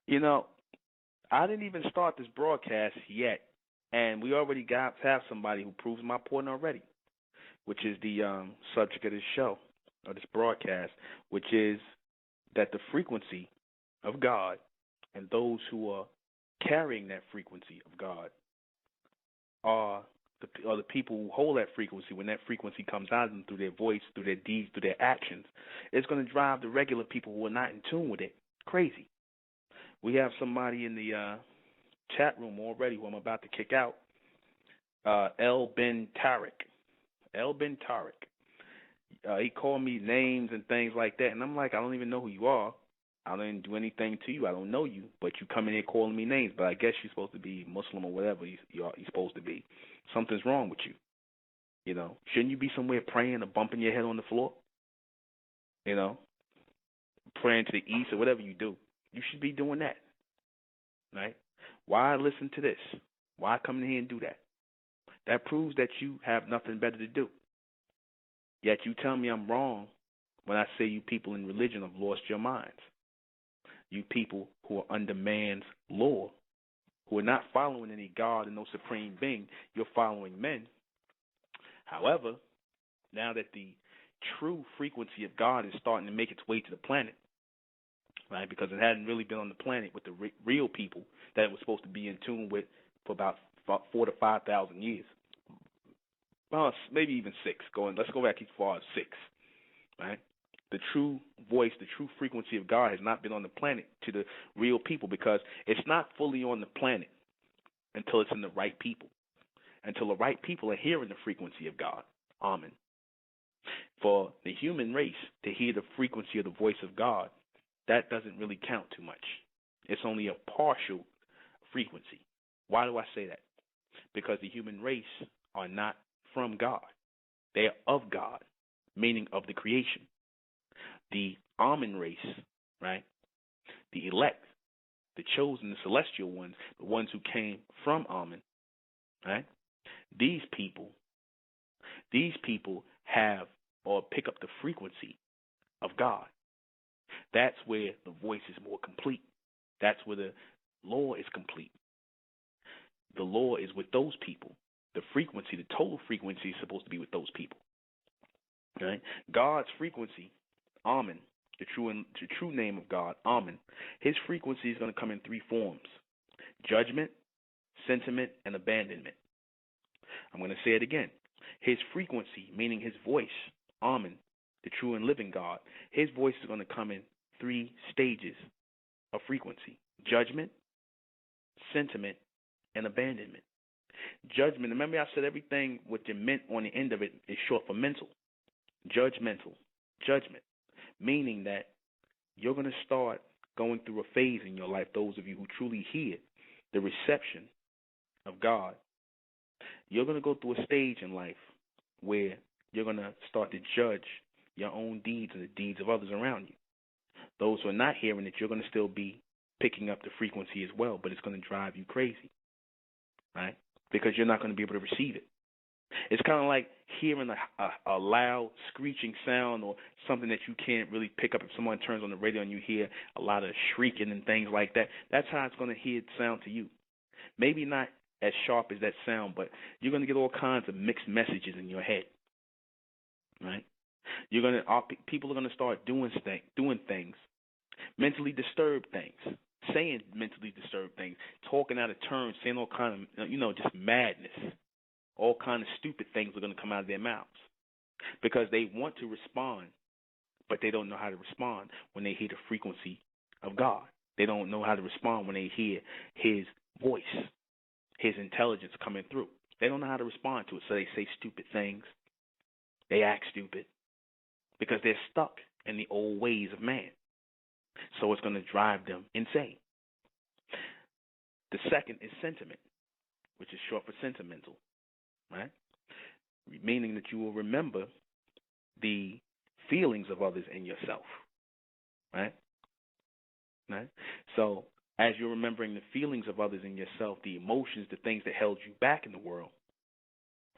You know, I didn't even start this broadcast yet, and we already have somebody who proves my point already, which is the subject of this show, or this broadcast, which is that the frequency of God and those who are carrying that frequency of God are the people who hold that frequency. When that frequency comes out of them through their voice, through their deeds, through their actions, it's going to drive the regular people who are not in tune with it crazy. We have somebody in the chat room already who I'm about to kick out, El Ben Tariq. El Ben Tariq. He called me names and things like that, and I'm like, I don't even know who you are. I didn't do anything to you. I don't know you, but you come in here calling me names. But I guess you're supposed to be Muslim or whatever you're supposed to be. Something's wrong with you. You know, shouldn't you be somewhere praying or bumping your head on the floor? You know, praying to the east or whatever you do. You should be doing that, right? Why listen to this? Why come in here and do that? That proves that you have nothing better to do. Yet you tell me I'm wrong when I say you people in religion have lost your minds. You people who are under man's law, who are not following any God and no supreme being, you're following men. However, now that the true frequency of God is starting to make its way to the planet, right, because it hadn't really been on the planet with the real people that it was supposed to be in tune with for about 4,000 to 5,000 years. Well, maybe even 6. Let's go back as far as 6, right? The true voice, the true frequency of God has not been on the planet to the real people because it's not fully on the planet until it's in the right people, until the right people are hearing the frequency of God. Amen. For the human race to hear the frequency of the voice of God, that doesn't really count too much. It's only a partial frequency. Why do I say that? Because the human race are not from God. They are of God, meaning of the creation. The Amen race, right? The elect, the chosen, the celestial ones, the ones who came from Amen, right? These people have or pick up the frequency of God. That's where the voice is more complete. That's where the law is complete. The law is with those people. The frequency, the total frequency is supposed to be with those people. Right? God's frequency, Amen, the true name of God, Amen, his frequency is going to come in 3 forms: judgment, sentiment, and abandonment. I'm going to say it again. His frequency, meaning his voice, Amen, the true and living God, his voice is going to come in 3 stages of frequency: judgment, sentiment, and abandonment. Judgment, remember I said everything with the ment on the end of it is short for mental. Judgmental, judgment, meaning that you're going to start going through a phase in your life, those of you who truly hear the reception of God. You're going to go through a stage in life where you're going to start to judge your own deeds and the deeds of others around you. Those who are not hearing it, you're going to still be picking up the frequency as well, but it's going to drive you crazy, right? Because you're not going to be able to receive it. It's kind of like hearing a loud screeching sound or something that you can't really pick up if someone turns on the radio and you hear a lot of shrieking and things like that. That's how it's going to hear it sound to you. Maybe not as sharp as that sound, but you're going to get all kinds of mixed messages in your head, right? People are going to start doing things, mentally disturbed things, saying mentally disturbed things, talking out of turn, saying all kind of, just madness. All kind of stupid things are going to come out of their mouths because they want to respond, but they don't know how to respond when they hear the frequency of God. They don't know how to respond when they hear his voice, his intelligence coming through. They don't know how to respond to it, so they say stupid things. They act stupid because they're stuck in the old ways of man. So it's going to drive them insane. The second is sentiment, which is short for sentimental, right? Meaning that you will remember the feelings of others in yourself, right? Right? So as you're remembering the feelings of others in yourself, the emotions, the things that held you back in the world,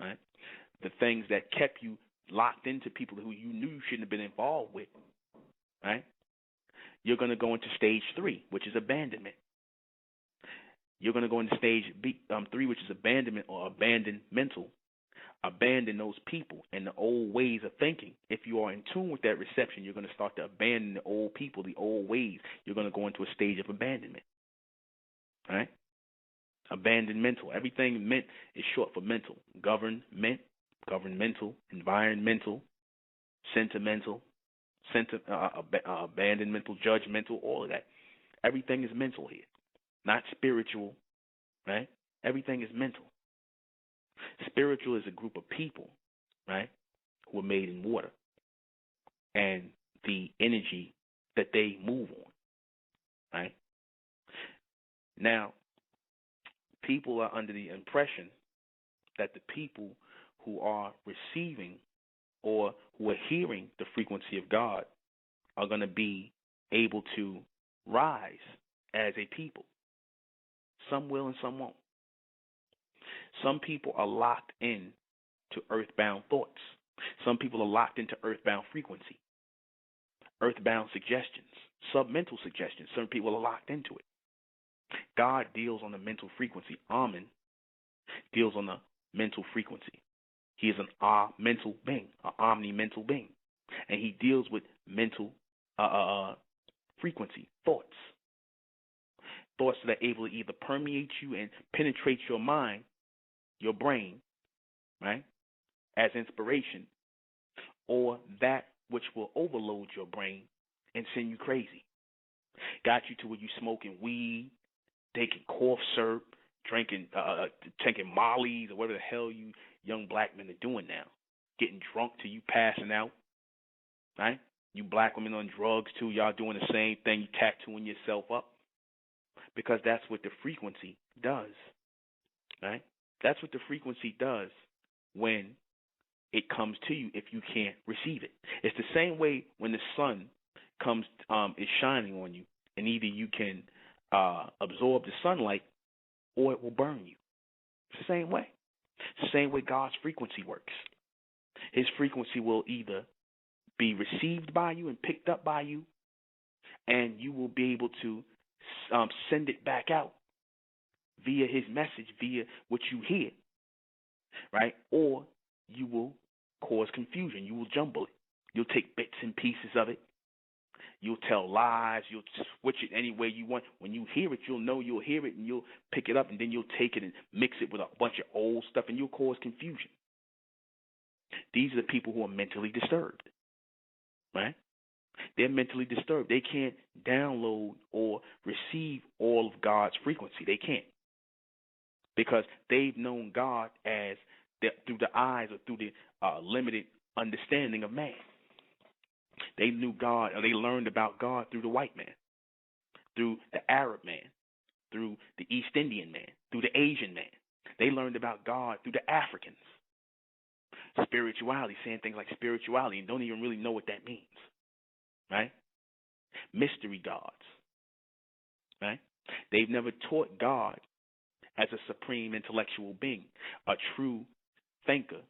right? The things that kept you locked into people who you knew you shouldn't have been involved with, right? You're going to go into stage 3, which is abandonment. You're going to go into stage 3, which is abandonment or abandoned mental. Abandon those people and the old ways of thinking. If you are in tune with that reception, you're going to start to abandon the old people, the old ways. You're going to go into a stage of abandonment, right? Abandoned mental. Everything ment is short for mental. Government, governmental, environmental, sentimental, abandoned mental, judgmental, all of that. Everything is mental here, not spiritual, right? Everything is mental. Spiritual is a group of people, right, who are made in water and the energy that they move on, right? Now, people are under the impression that the people who are receiving or who are hearing the frequency of God are going to be able to rise as a people. Some will and some won't. Some people are locked in to earthbound thoughts. Some people are locked into earthbound frequency, earthbound suggestions, submental suggestions. Some people are locked into it. God deals on the mental frequency. Amen deals on the mental frequency. He is an mental being, an omni-mental being. And he deals with mental frequency, thoughts. Thoughts that are able to either permeate you and penetrate your mind, your brain, right, as inspiration, or that which will overload your brain and send you crazy. Got you to where you smoking weed, taking cough syrup, drinking mollies, or whatever the hell you young black men are doing now. Getting drunk till you passing out, right? You black women on drugs too, y'all doing the same thing, you tattooing yourself up. Because that's what the frequency does, right? That's what the frequency does when it comes to you if you can't receive it. It's the same way when the sun comes, is shining on you, and either you can absorb the sunlight or it will burn you. It's the same way. It's the same way God's frequency works. His frequency will either be received by you and picked up by you, and you will be able to send it back out via his message, via what you hear, right? Or you will cause confusion. You will jumble it. You'll take bits and pieces of it. You'll tell lies. You'll switch it any way you want. When you hear it, you'll know you'll hear it, and you'll pick it up, and then you'll take it and mix it with a bunch of old stuff, and you'll cause confusion. These are the people who are mentally disturbed, right? They're mentally disturbed. They can't download or receive all of God's frequency. They can't. Because they've known God as through the eyes or through the limited understanding of man. They knew God, or they learned about God through the white man, through the Arab man, through the East Indian man, through the Asian man. They learned about God through the Africans. Spirituality, saying things like spirituality and don't even really know what that means, right? Mystery gods, right? They've never taught God as a supreme intellectual being, a true thinker,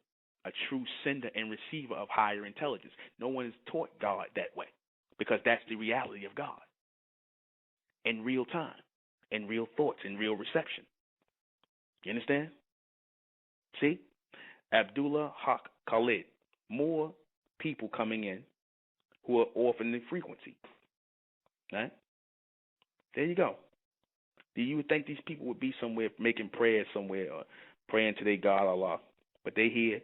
a true sender and receiver of higher intelligence. No one has taught God that way because that's the reality of God in real time, in real thoughts, in real reception. You understand? See? Abdullah Haq Khalid, more people coming in who are off in the frequency. Right? There you go. You would think these people would be somewhere making prayers somewhere or praying to their God Allah, but they here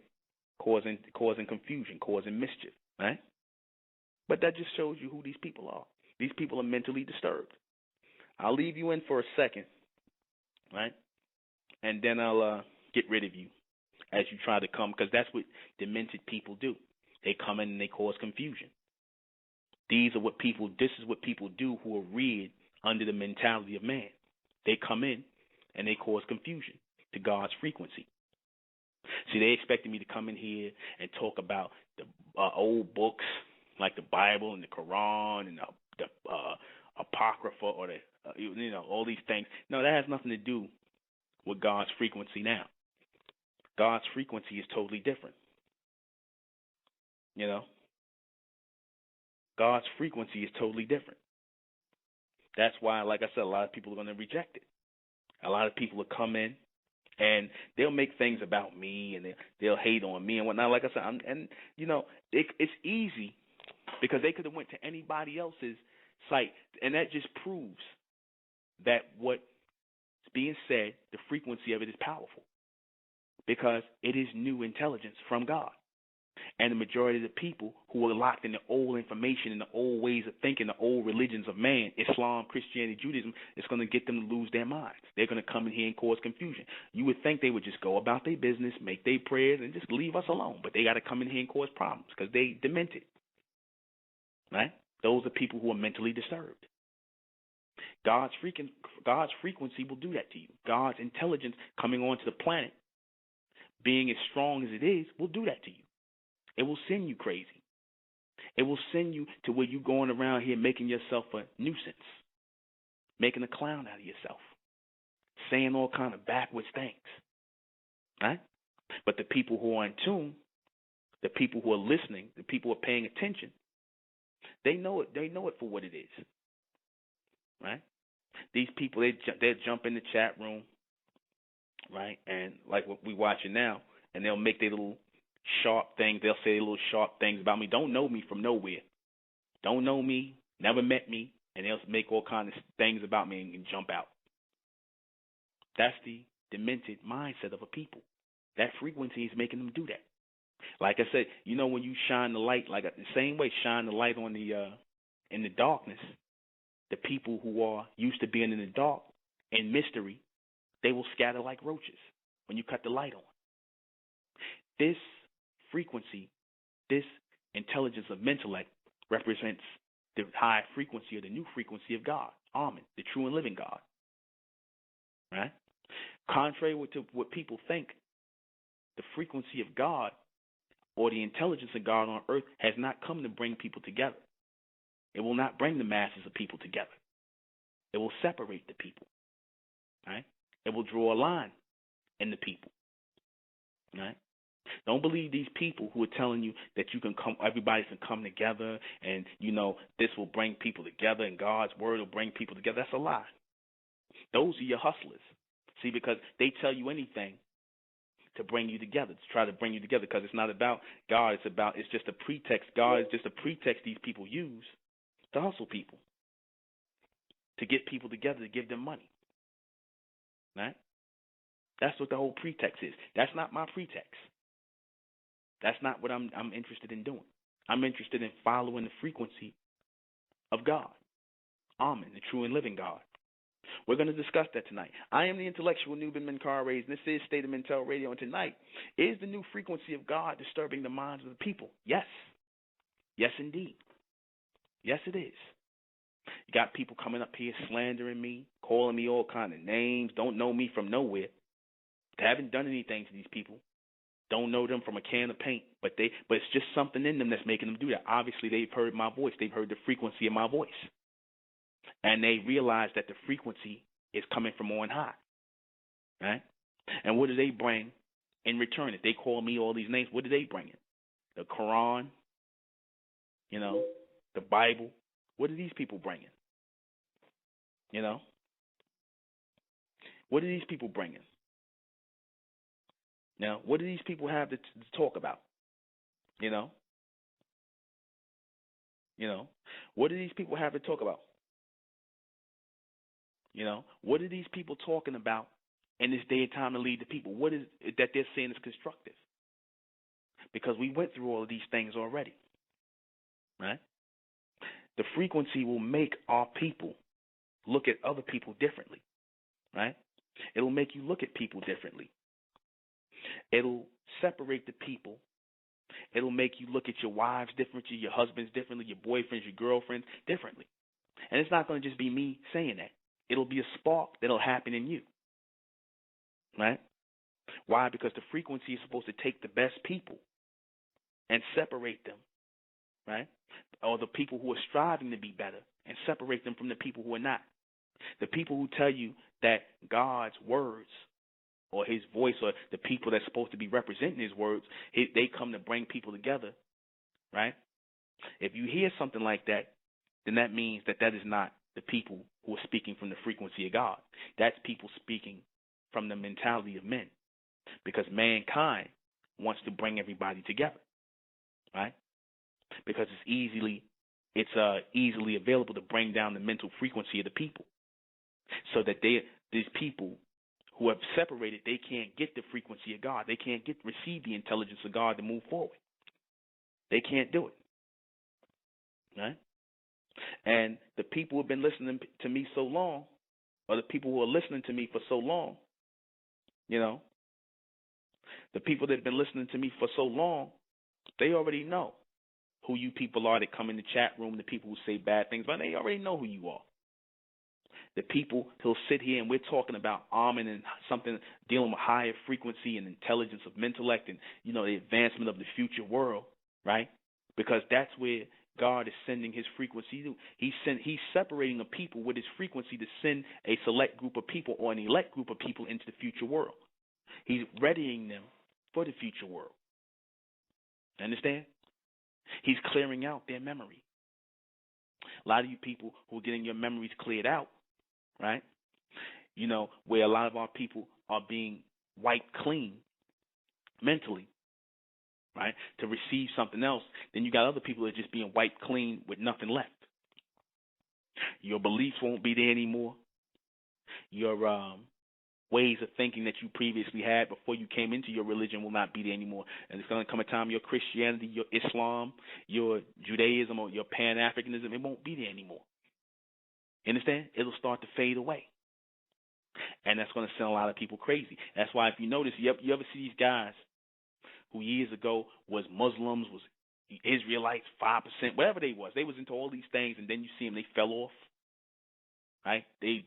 causing confusion, causing mischief, right? But that just shows you who these people are. These people are mentally disturbed. I'll leave you in for a second, right? And then I'll get rid of you as you try to come, because that's what demented people do. They come in and they cause confusion. This is what people do who are reared under the mentality of man. They come in and they cause confusion to God's frequency. See, they expected me to come in here and talk about the old books like the Bible and the Quran and the Apocrypha or all these things. No, that has nothing to do with God's frequency now. God's frequency is totally different. God's frequency is totally different. That's why, like I said, a lot of people are going to reject it. A lot of people will come in and they'll make things about me and they'll hate on me and whatnot. Like I said, it's easy because they could have went to anybody else's site, and that just proves that what's being said, the frequency of it is powerful because it is new intelligence from God. And the majority of the people who are locked in the old information and the old ways of thinking, the old religions of man, Islam, Christianity, Judaism, it's going to get them to lose their minds. They're going to come in here and cause confusion. You would think they would just go about their business, make their prayers, and just leave us alone. But they got to come in here and cause problems because they demented. Right? Those are people who are mentally disturbed. God's frequency will do that to you. God's intelligence coming onto the planet, being as strong as it is, will do that to you. It will send you crazy. It will send you to where you're going around here making yourself a nuisance, making a clown out of yourself, saying all kind of backwards things. Right? But the people who are in tune, the people who are listening, the people who are paying attention, they know it. They know it for what it is. Right? These people, they jump in the chat room, right? And like what we're watching now, and they'll make their little sharp things. They'll say little sharp things about me. Don't know me from nowhere. Don't know me. Never met me. And they'll make all kinds of things about me and jump out. That's the demented mindset of a people. That frequency is making them do that. Like I said, when you shine the light, like the same way, shine the light on the in the darkness. The people who are used to being in the dark and mystery, they will scatter like roaches when you cut the light on. This frequency, this intelligence of intellect represents the high frequency or the new frequency of God, Amen, the true and living God. Right? Contrary to what people think, the frequency of God or the intelligence of God on earth has not come to bring people together. It will not bring the masses of people together. It will separate the people. Right? It will draw a line in the people. Right? Don't believe these people who are telling you that you can come, everybody can come together, and this will bring people together, and God's word will bring people together. That's a lie. Those are your hustlers. See, because they tell you anything to bring you together, to try to bring you together, because it's not about God. It's just a pretext. God is just a pretext these people use to hustle people, to get people together, to give them money. Right? That's what the whole pretext is. That's not my pretext. That's not what I'm interested in doing. I'm interested in following the frequency of God. Amen, the true and living God. We're going to discuss that tonight. I am the intellectual ⴍ 괶Rᴇfü, and this is State of Mental Radio. And tonight, is the new frequency of God disturbing the minds of the people? Yes. Yes, indeed. Yes, it is. You got people coming up here slandering me, calling me all kind of names, don't know me from nowhere. They haven't done anything to these people. Don't know them from a can of paint, but it's just something in them that's making them do that. Obviously, they've heard my voice. They've heard the frequency of my voice. And they realize that the frequency is coming from on high. Right? And what do they bring in return? If they call me all these names, what do they bring in? The Quran, the Bible. What do these people bring in? What do these people bring in? Now, what do these people have to talk about? What do these people have to talk about? What are these people talking about in this day and time to lead the people? What is it that they're saying is constructive? Because we went through all of these things already, right? The frequency will make our people look at other people differently, right? It'll make you look at people differently. It'll separate the people. It'll make you look at your wives differently, your husbands differently, your boyfriends, your girlfriends differently. And it's not going to just be me saying that. It'll be a spark that'll happen in you, right? Why? Because the frequency is supposed to take the best people and separate them, right? Or the people who are striving to be better and separate them from the people who are not. The people who tell you that God's words or his voice or the people that's supposed to be representing his words, they come to bring people together, right? If you hear something like that, then that means that is not the people who are speaking from the frequency of God. That's people speaking from the mentality of men, because mankind wants to bring everybody together, right? Because it's easily available to bring down the mental frequency of the people, so that these people who have separated, they can't get the frequency of God. They can't receive the intelligence of God to move forward. They can't do it, right? And the people who have been listening to me so long, or the people who are listening to me for so long, the people that have been listening to me for so long, they already know who you people are that come in the chat room, the people who say bad things, but they already know who you are. The people who'll sit here and we're talking about arming and something, dealing with higher frequency and intelligence of intellect and, the advancement of the future world, right? Because that's where God is sending his frequency to. He's separating a people with his frequency to send a select group of people or an elect group of people into the future world. He's readying them for the future world. Understand? He's clearing out their memory. A lot of you people who are getting your memories cleared out, right? Where a lot of our people are being wiped clean mentally, right, to receive something else, then you got other people that are just being wiped clean with nothing left. Your beliefs won't be there anymore. Your ways of thinking that you previously had before you came into your religion will not be there anymore. And it's going to come a time your Christianity, your Islam, your Judaism, or your Pan-Africanism, it won't be there anymore. You understand? It'll start to fade away. And that's going to send a lot of people crazy. That's why if you notice, you ever see these guys who years ago was Muslims, was Israelites, 5%, whatever they was into all these things, and then you see them, they fell off, right? They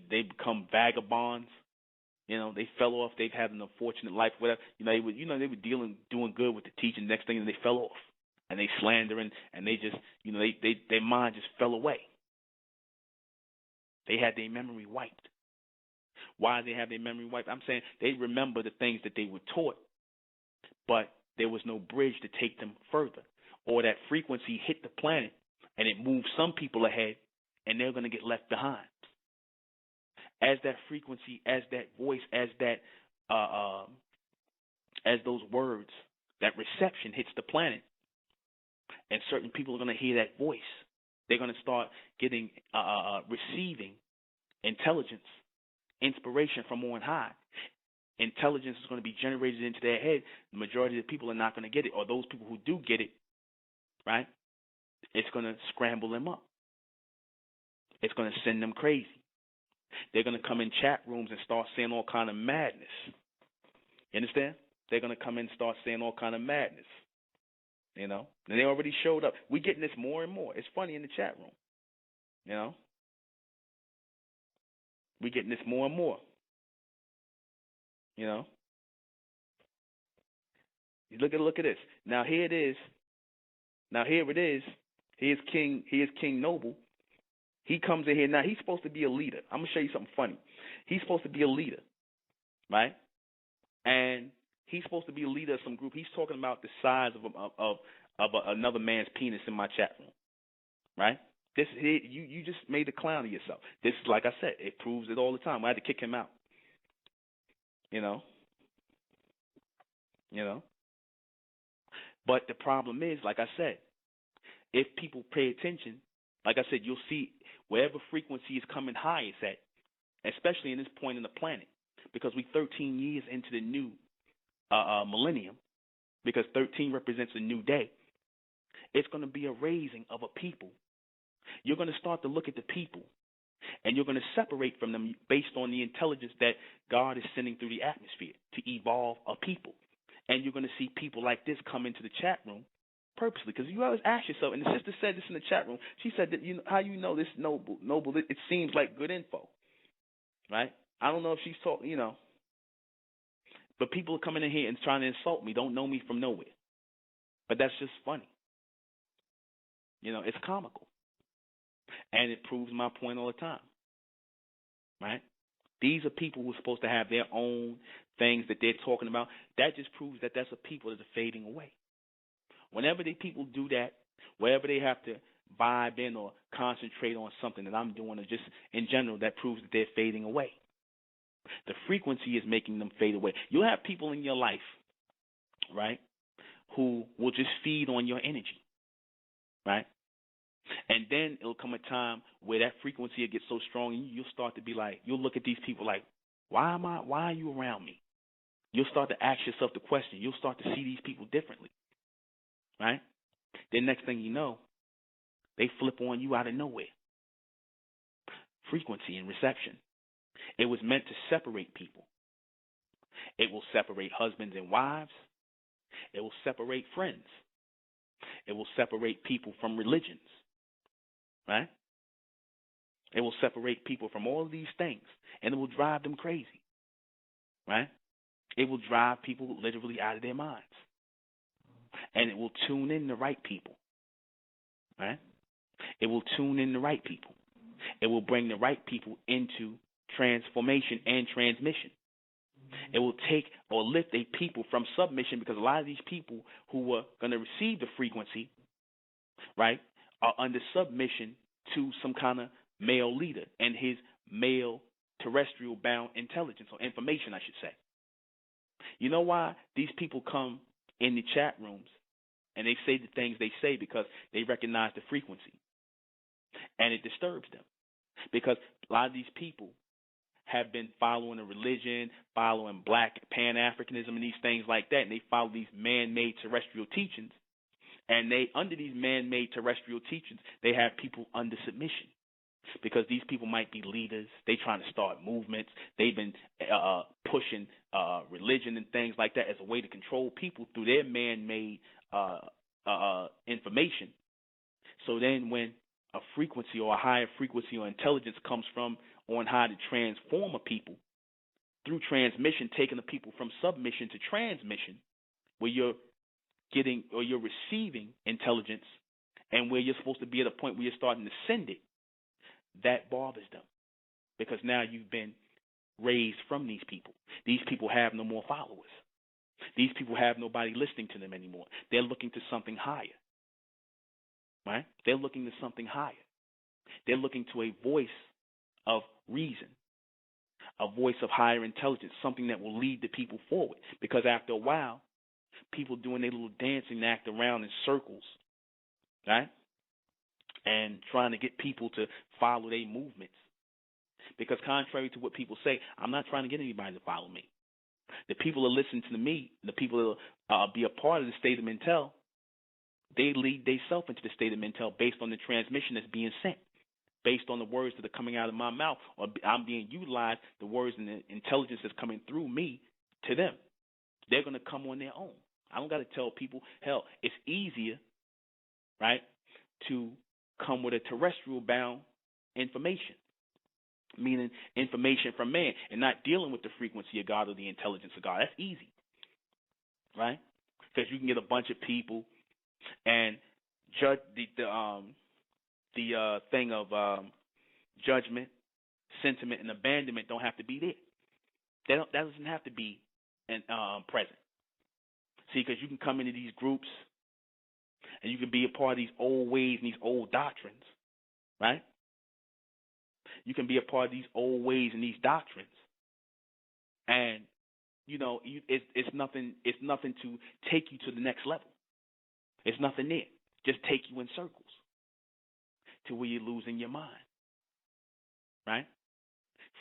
become vagabonds. They fell off. They've had an unfortunate life, whatever. They were doing good with the teaching. Next thing, they fell off, and they slandering, and they just, their mind just fell away. They had their memory wiped. Why did they have their memory wiped? I'm saying they remember the things that they were taught, but there was no bridge to take them further. Or that frequency hit the planet, and it moved some people ahead, and they're going to get left behind. As that frequency, as that voice, as that, as those words, that reception hits the planet, and certain people are going to hear that voice. They're going to start getting, receiving intelligence, inspiration from on high. Intelligence is going to be generated into their head. The majority of the people are not going to get it, or those people who do get it, right, it's going to scramble them up. It's going to send them crazy. They're going to come in chat rooms and start saying all kind of madness. You understand? They're going to come in and start saying all kind of madness. And they already showed up. We're getting this more and more. It's funny in the chat room. We're getting this more and more. Look at this. Now here it is. Here's King Noble. He comes in here. Now he's supposed to be a leader. I'm going to show you something funny. He's supposed to be a leader, right? And he's supposed to be a leader of some group. He's talking about the size of another man's penis in my chat room, right? This you just made a clown of yourself. This is, like I said, it proves it all the time. I had to kick him out. But the problem is, like I said, if people pay attention, like I said, you'll see wherever frequency is coming high it's at, especially in this point in the planet, because we're 13 years into the new millennium, because 13 represents a new day. It's going to be a raising of a people. You're going to start to look at the people, and you're going to separate from them based on the intelligence that God is sending through the atmosphere to evolve a people. And you're going to see people like this come into the chat room purposely, because you always ask yourself, and the sister said this in the chat room, she said that how you know this noble, it seems like good info, right? I don't know if she's talking, but people are coming in here and trying to insult me, don't know me from nowhere. But that's just funny. It's comical. And it proves my point all the time, right? These are people who are supposed to have their own things that they're talking about. That just proves that that's a people that are fading away. Whenever people do that, wherever they have to vibe in or concentrate on something that I'm doing, or just in general, that proves that they're fading away. The frequency is making them fade away. You'll have people in your life, right, who will just feed on your energy, right? And then it'll come a time where that frequency will get so strong, and you'll start to be like, you'll look at these people like, why are you around me? You'll start to ask yourself the question. You'll start to see these people differently, right? Then next thing you know, they flip on you out of nowhere. Frequency and reception. It was meant to separate people. It will separate husbands and wives. It will separate friends. It will separate people from religions, right? It will separate people from all of these things, and it will drive them crazy, right? It will drive people literally out of their minds, and it will tune in the right people, right? It will tune in the right people. It will bring the right people into transformation and transmission. It will take or lift a people from submission, because a lot of these people who are going to receive the frequency, right, are under submission to some kind of male leader and his male terrestrial bound intelligence, or information, I should say. You know why these people come in the chat rooms and they say the things they say? Because they recognize the frequency, and it disturbs them, because a lot of these people have been following a religion, following black Pan-Africanism and these things like that, and they follow these man-made terrestrial teachings, and they, under these man-made terrestrial teachings, they have people under submission, because these people might be leaders. They trying to start movements. They've been pushing religion and things like that as a way to control people through their man-made information. So then when a frequency or a higher frequency or intelligence comes from on how to transform a people through transmission, taking the people from submission to transmission, where you're getting or you're receiving intelligence, and where you're supposed to be at a point where you're starting to send it, that bothers them, because now you've been raised from these people. These people have no more followers. These people have nobody listening to them anymore. They're looking to something higher, right? They're looking to something higher. They're looking to a voice of reason, a voice of higher intelligence, something that will lead the people forward. Because after a while, people doing their little dancing act around in circles, right? And trying to get people to follow their movements. Because contrary to what people say, I'm not trying to get anybody to follow me. The people that listen to me, the people that be a part of the state of mental, they lead themselves into the state of mental based on the transmission that's being sent, based on the words that are coming out of my mouth, or I'm being utilized, the words and the intelligence that's coming through me to them. They're going to come on their own. I don't got to tell people. Hell, it's easier, right, to come with a terrestrial bound information, meaning information from man, and not dealing with the frequency of God or the intelligence of God. That's easy, right? Because you can get a bunch of people and judge the thing of judgment, sentiment, and abandonment don't have to be there. That doesn't have to be present. See, because you can come into these groups and you can be a part of these old ways and these old doctrines, right? You can be a part of these old ways and these doctrines, and you know it's nothing. It's nothing to take you to the next level. It's nothing there. Just take you in circles to where you're losing your mind, right?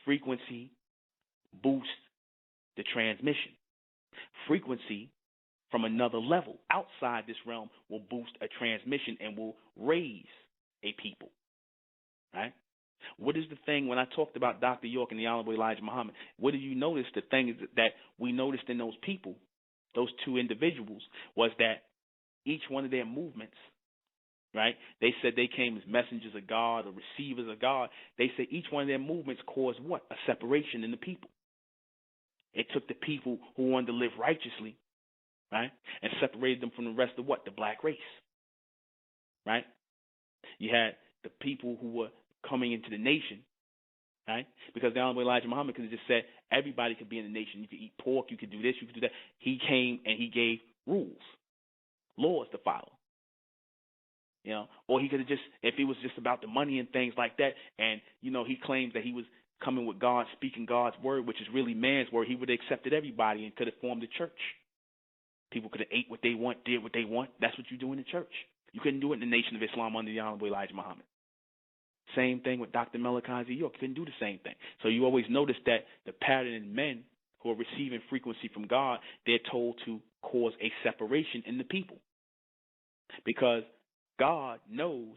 Frequency boosts the transmission. Frequency from another level outside this realm will boost a transmission and will raise a people, right? What is the thing when I talked about Dr. York and the Honorable Elijah Muhammad? What did you notice? The thing that we noticed in those people, those two individuals, was that each one of their movements, right? They said they came as messengers of God or receivers of God. They said each one of their movements caused what? A separation in the people. It took the people who wanted to live righteously, right, and separated them from the rest of what? The black race, right? You had the people who were coming into the nation, right? Because the Honorable Elijah Muhammad could have just said everybody could be in the nation. You could eat pork, you could do this, you could do that. He came and he gave rules, laws to follow. You know, or he could have just, if it was just about the money and things like that, and, you know, he claims that he was coming with God, speaking God's word, which is really man's word, he would have accepted everybody and could have formed a church. People could have ate what they want, did what they want. That's what you do in the church. You couldn't do it in the Nation of Islam under the Honorable Elijah Muhammad. Same thing with Dr. 괅ɪsᴛᴜ You couldn't do the same thing. So you always notice that the pattern in men who are receiving frequency from God, they're told to cause a separation in the people. Because God knows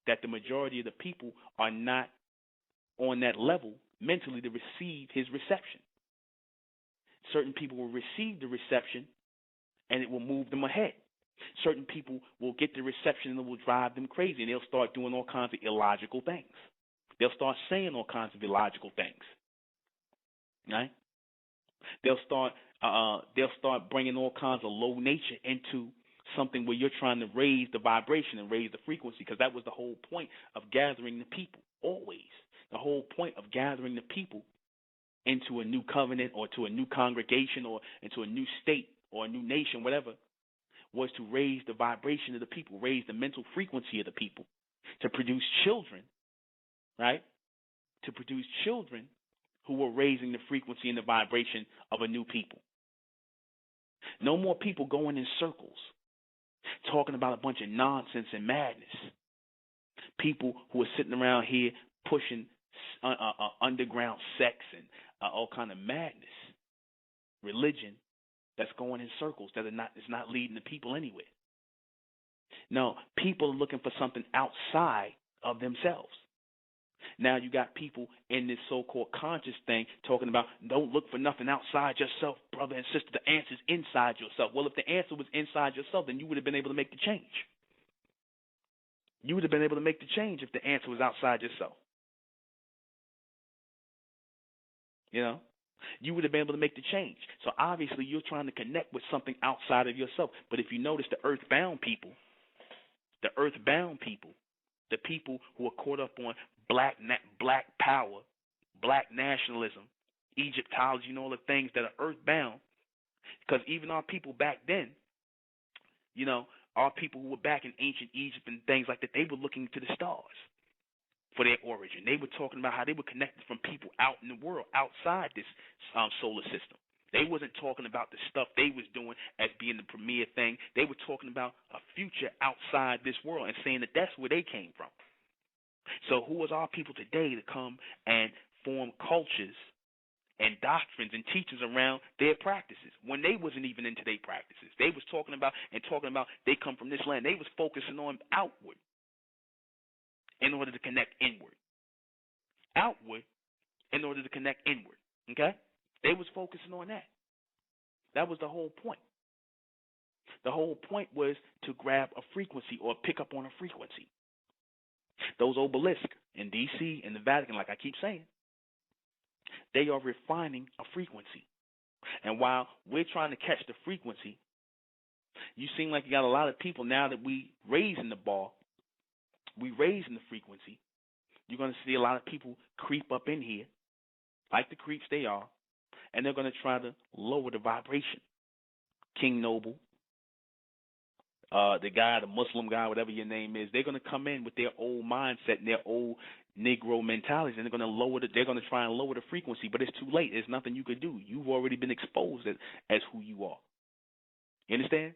that the majority of the people are not on that level mentally to receive his reception. Certain people will receive the reception and it will move them ahead. Certain people will get the reception and it will drive them crazy, and they'll start doing all kinds of illogical things. They'll start saying all kinds of illogical things. Right? They'll start bringing all kinds of low nature into something where you're trying to raise the vibration and raise the frequency, because that was the whole point of gathering the people, always. The whole point of gathering the people into a new covenant or to a new congregation or into a new state or a new nation, whatever, was to raise the vibration of the people, raise the mental frequency of the people, to produce children, right? To produce children who were raising the frequency and the vibration of a new people. No more people going in circles, talking about a bunch of nonsense and madness. People who are sitting around here pushing underground sex and all kind of madness, religion that's going in circles that is not leading the people anywhere. No, people are looking for something outside of themselves. Now you got people in this so-called conscious thing talking about don't look for nothing outside yourself, brother and sister. The answer's inside yourself. Well, if the answer was inside yourself, then you would have been able to make the change. You would have been able to make the change if the answer was outside yourself. You know? You would have been able to make the change. So obviously you're trying to connect with something outside of yourself. But if you notice the earthbound people, the people who are caught up on black power, black nationalism, Egyptology, and all the things that are earthbound, because even our people back then, you know, our people who were back in ancient Egypt and things like that, they were looking to the stars for their origin. They were talking about how they were connected from people out in the world, outside this solar system. They wasn't talking about the stuff they was doing as being the premier thing. They were talking about a future outside this world and saying that that's where they came from. So who is our people today to come and form cultures and doctrines and teachings around their practices when they wasn't even into their practices? They was talking about they come from this land. They was focusing on outward in order to connect inward. Outward in order to connect inward. Okay? They was focusing on that. That was the whole point. The whole point was to grab a frequency or pick up on a frequency. Those obelisks in D.C. and the Vatican, like I keep saying, they are refining a frequency. And while we're trying to catch the frequency, you seem like you got a lot of people now that we raising the bar, we raising the frequency. You're going to see a lot of people creep up in here, like the creeps they are, and they're going to try to lower the vibration. King Noble, the guy, the Muslim guy, whatever your name is, they're going to come in with their old mindset and their old Negro mentalities, and they're going to try and lower the frequency, but it's too late. There's nothing you could do. You've already been exposed as who you are. You understand?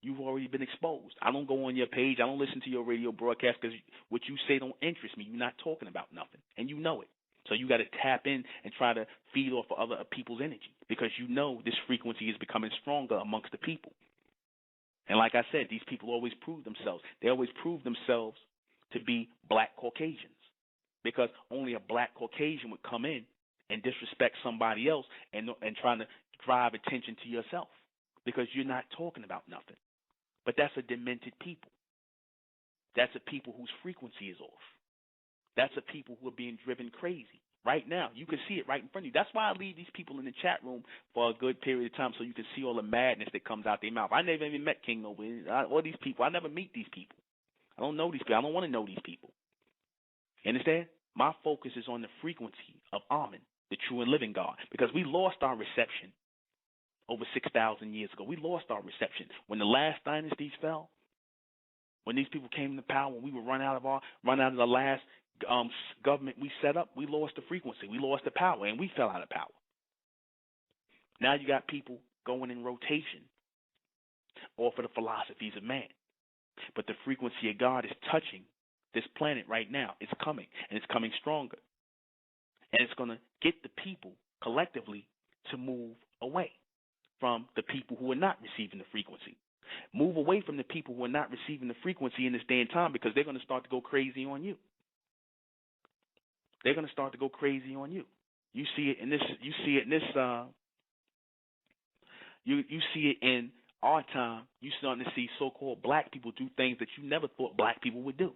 You've already been exposed. I don't go on your page. I don't listen to your radio broadcast because what you say don't interest me. You're not talking about nothing, and you know it. So you got to tap in and try to feed off of other people's energy because you know this frequency is becoming stronger amongst the people. And like I said, these people always prove themselves. They always prove themselves to be black Caucasians because only a black Caucasian would come in and disrespect somebody else and trying to drive attention to yourself because you're not talking about nothing. But that's a demented people. That's a people whose frequency is off. That's a people who are being driven crazy right now. You can see it right in front of you. That's why I leave these people in the chat room for a good period of time so you can see all the madness that comes out their mouth. I never even met King Noble. All these people, I never meet these people. I don't know these people. I don't want to know these people. You understand? My focus is on the frequency of Amen, the true and living God, because we lost our reception over 6,000 years ago. We lost our reception when the last dynasties fell. When these people came to power, when we were run out of the last government we set up, we lost the frequency, we lost the power, and we fell out of power. Now you got people going in rotation off of the philosophies of man, but the frequency of God is touching this planet right now. It's coming, and it's coming stronger, and it's going to get the people collectively to move away from the people who are not receiving the frequency. Move away from the people who are not receiving the frequency in this day and time, because they're going to start to go crazy on you. They're going to start to go crazy on you. You see it in this. You see it in this. You see it in our time. You're starting to see so-called black people do things that you never thought black people would do.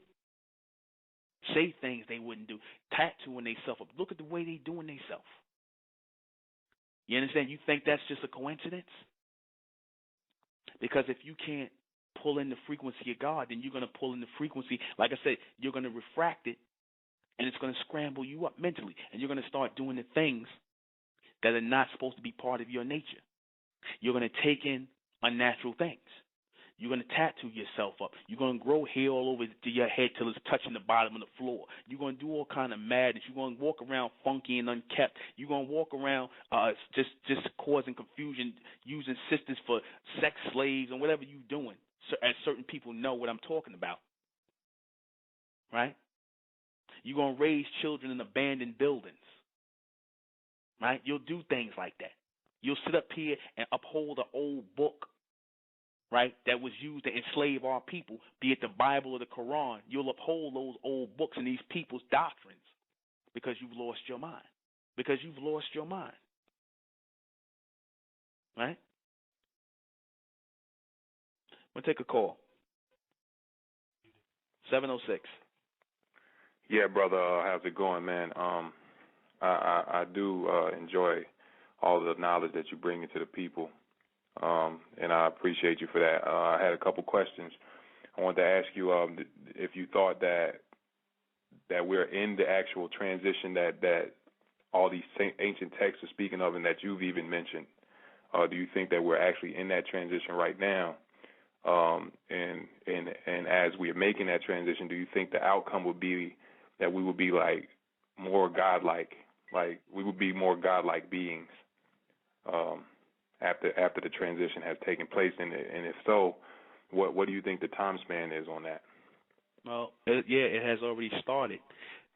Say things they wouldn't do. Tattooing themselves up. Look at the way they doing themselves. You understand? You think that's just a coincidence? Because if you can't pull in the frequency of God, then you're going to pull in the frequency. Like I said, you're going to refract it, and it's going to scramble you up mentally. And you're going to start doing the things that are not supposed to be part of your nature. You're going to take in unnatural things. You're going to tattoo yourself up. You're going to grow hair all over to your head till it's touching the bottom of the floor. You're going to do all kind of madness. You're going to walk around funky and unkept. You're going to walk around just causing confusion, using sisters for sex slaves and whatever you're doing. So, as certain people know what I'm talking about, right? You're going to raise children in abandoned buildings, right? You'll do things like that. You'll sit up here and uphold an old book, right, that was used to enslave our people, be it the Bible or the Quran. You'll uphold those old books and these people's doctrines because you've lost your mind. Because you've lost your mind. Right? We'll take a call. 706. Yeah, brother. How's it going, man? I do enjoy all the knowledge that you bring into the people. And I appreciate you for that. I had a couple questions. I wanted to ask you if you thought that we're in the actual transition that all these ancient texts are speaking of and that you've even mentioned. Do you think that we're actually in that transition right now? And as we are making that transition, do you think the outcome would be that we would be like more godlike, like we would be more godlike beings? After the transition has taken place, and if so, what do you think the time span is on that? Well, it has already started.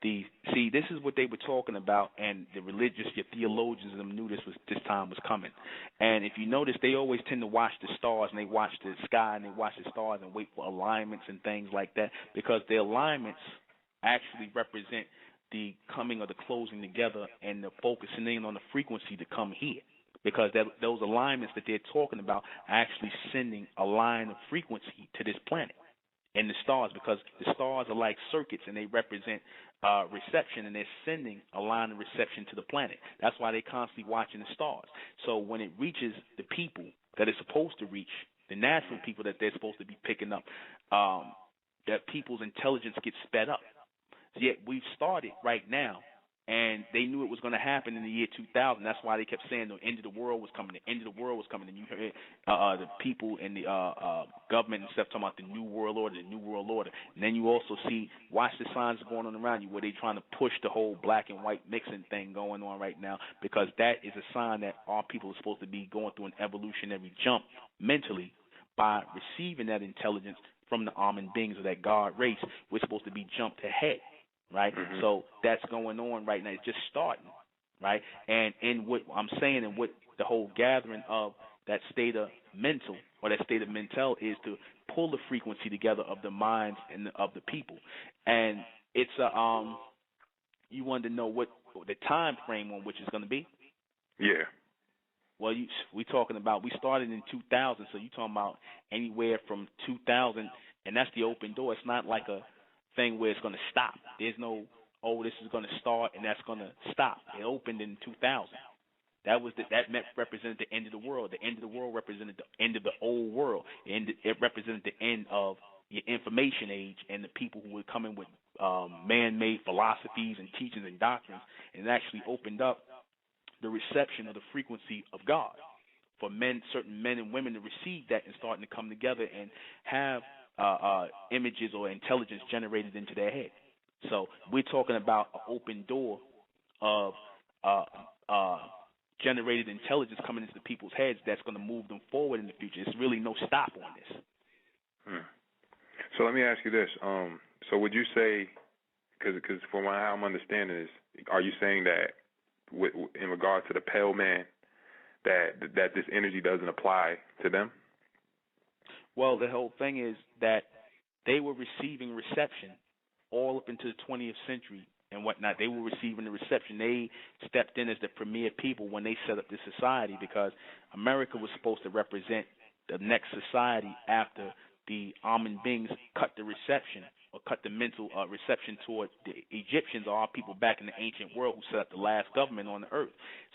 This is what they were talking about, and the religious, your theologians, and them knew this time was coming. And if you notice, they always tend to watch the stars, and they watch the sky, and they watch the stars, and wait for alignments and things like that, because the alignments actually represent the coming or the closing together and the focusing in on the frequency to come here. Because those alignments that they're talking about are actually sending a line of frequency to this planet and the stars, because the stars are like circuits and they represent reception, and they're sending a line of reception to the planet. That's why they're constantly watching the stars. So when it reaches the people that it's supposed to reach, the natural people that they're supposed to be picking up, that people's intelligence gets sped up. Yet we've started right now. And they knew it was going to happen in the year 2000. That's why they kept saying the end of the world was coming. The end of the world was coming. And you heard the people and the government and stuff talking about the new world order, the new world order. And then you also watch the signs going on around you where they're trying to push the whole black and white mixing thing going on right now, because that is a sign that our people are supposed to be going through an evolutionary jump mentally by receiving that intelligence from the Amen beings of that God race. We're supposed to be jumped ahead. Right? Mm-hmm. So that's going on right now. It's just starting, right? And what I'm saying, and what the whole gathering of that state of mental, or that state of mental, is to pull the frequency together of the minds and of the people. And it's you wanted to know what the time frame on which it's going to be? Yeah. Well, we started in 2000, so you're talking about anywhere from 2000, and that's the open door. It's not like a thing where it's going to stop. There's no, this is going to start and that's going to stop. It opened in 2000. That represented the end of the world. The end of the world represented the end of the old world. It represented the end of your information age and the people who were coming with man-made philosophies and teachings and doctrines, and it actually opened up the reception of the frequency of God for men, certain men and women to receive that and starting to come together and have images or intelligence generated into their head. So we're talking about an open door of generated intelligence coming into the people's heads that's going to move them forward in the future. There's really no stop on this. So let me ask you this. So would you say, because from how I'm understanding this, are you saying that in regard to the pale man, that this energy doesn't apply to them? Well, the whole thing is that they were receiving reception all up into the 20th century and whatnot. They were receiving the reception. They stepped in as the premier people when they set up this society, because America was supposed to represent the next society after the Amen beings cut the reception or cut the mental reception toward the Egyptians, or our people back in the ancient world who set up the last government on the earth.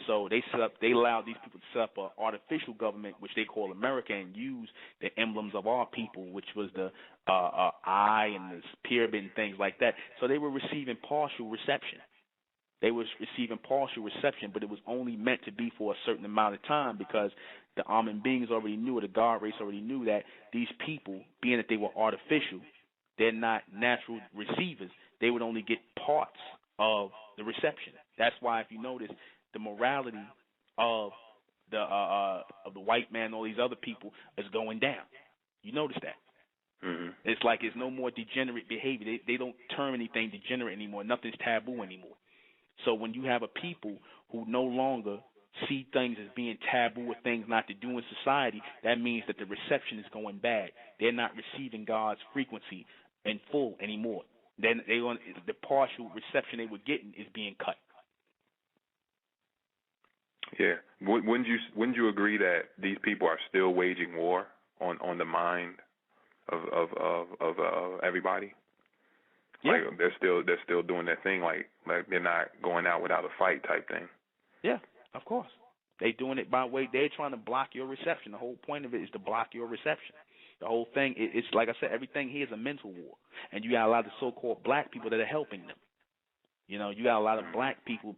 So they allowed these people to set up an artificial government, which they call America, and use the emblems of our people, which was the eye and the pyramid and things like that. So they were receiving partial reception. They was receiving partial reception, but it was only meant to be for a certain amount of time, because the Amen beings already knew, or the God race already knew, that these people, being that they were artificial, they're not natural receivers. They would only get parts of the reception. That's why, if you notice, the morality of the white man and all these other people is going down. You notice that? Mm-hmm. It's like it's no more degenerate behavior. They don't term anything degenerate anymore. Nothing's taboo anymore. So when you have a people who no longer see things as being taboo or things not to do in society, that means that the reception is going bad. They're not receiving God's frequency in full anymore. Then the partial reception they were getting is being cut. Yeah. Wouldn't you agree that these people are still waging war on the mind of everybody? Yeah. Like they're still doing their thing, like they're not going out without a fight type thing. Yeah, of course. They're doing it by way, they're trying to block your reception. The whole point of it is to block your reception. The whole thing, it's like I said, everything here is a mental war. And you got a lot of so-called black people that are helping them. You know, you got a lot of black people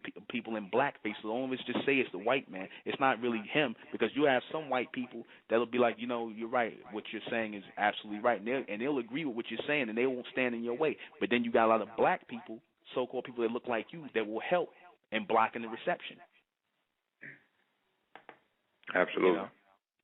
in blackface. So don't always just say it's the white man. It's not really him, because you have some white people that'll be like, you know, you're right. What you're saying is absolutely right. And they'll agree with what you're saying, and they won't stand in your way. But then you got a lot of black people, so-called people that look like you, that will help in blocking the reception. Absolutely. You know?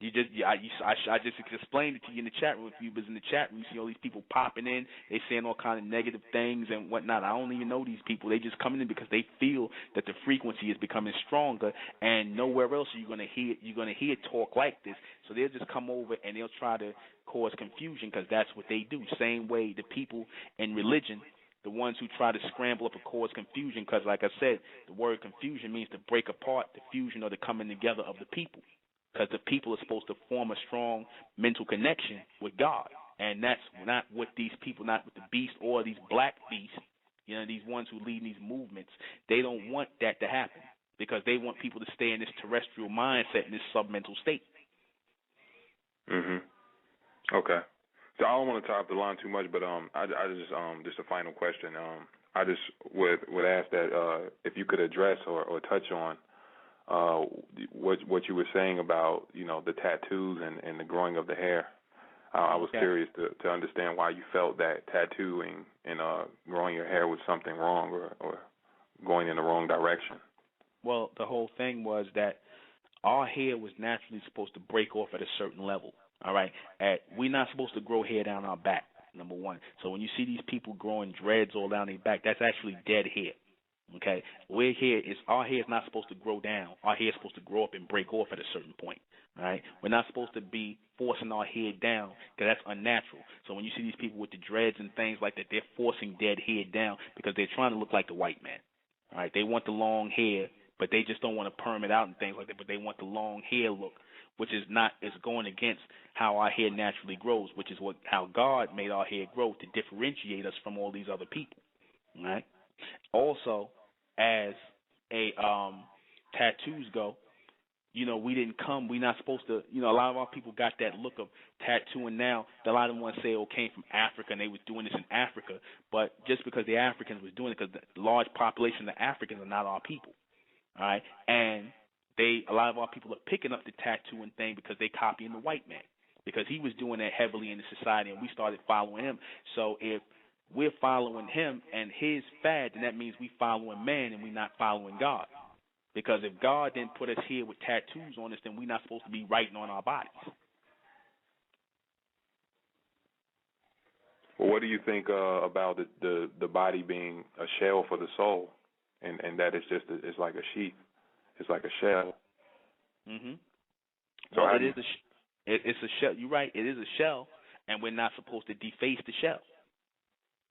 I just explained it to you in the chat room. If you was in the chat room, you see all these people popping in. They saying all kind of negative things and whatnot. I don't even know these people. They just coming in because they feel that the frequency is becoming stronger, and nowhere else are you gonna hear talk like this. So they'll just come over and they'll try to cause confusion, because that's what they do. Same way the people in religion, the ones who try to scramble up and cause confusion, because like I said, the word confusion means to break apart, the fusion or the coming together of the people. Because the people are supposed to form a strong mental connection with God. And that's not what these people, not with the beast or these black beasts, you know, these ones who lead these movements, they don't want that to happen, because they want people to stay in this terrestrial mindset, in this submental state. Okay. So I don't want to tie up the line too much, but I just a final question. I just would ask that if you could address or touch on what you were saying about, you know, the tattoos and the growing of the hair. I was curious to understand why you felt that tattooing and growing your hair was something wrong or going in the wrong direction. Well, the whole thing was that our hair was naturally supposed to break off at a certain level. All right, we're not supposed to grow hair down our back. Number one. So when you see these people growing dreads all down their back, that's actually dead hair. Okay, our hair is not supposed to grow down. Our hair is supposed to grow up and break off at a certain point. Right? We're not supposed to be forcing our hair down, because that's unnatural. So when you see these people with the dreads and things like that, they're forcing dead hair down because they're trying to look like the white man. All right? They want the long hair, but they just don't want to perm it out and things like that. But they want the long hair look, which is going against how our hair naturally grows, which is how God made our hair grow, to differentiate us from all these other people. All right? Also, as tattoos go, we didn't come. We're not supposed to. A lot of our people got that look of tattooing now. A lot of them want to say, it came from Africa and they was doing this in Africa. But just because the Africans was doing it, because the large population of the Africans are not our people. All right, and a lot of our people are picking up the tattooing thing because they copying the white man, because he was doing that heavily in the society, and we started following him. So if we're following him and his fad, then that means we following man and we're not following God. Because if God didn't put us here with tattoos on us, then we're not supposed to be writing on our bodies. Well, what do you think about the body being a shell for the soul, and that it's like a sheath, it's like a shell? Mhm. So well, it's a shell. You're right. It is a shell, and we're not supposed to deface the shell.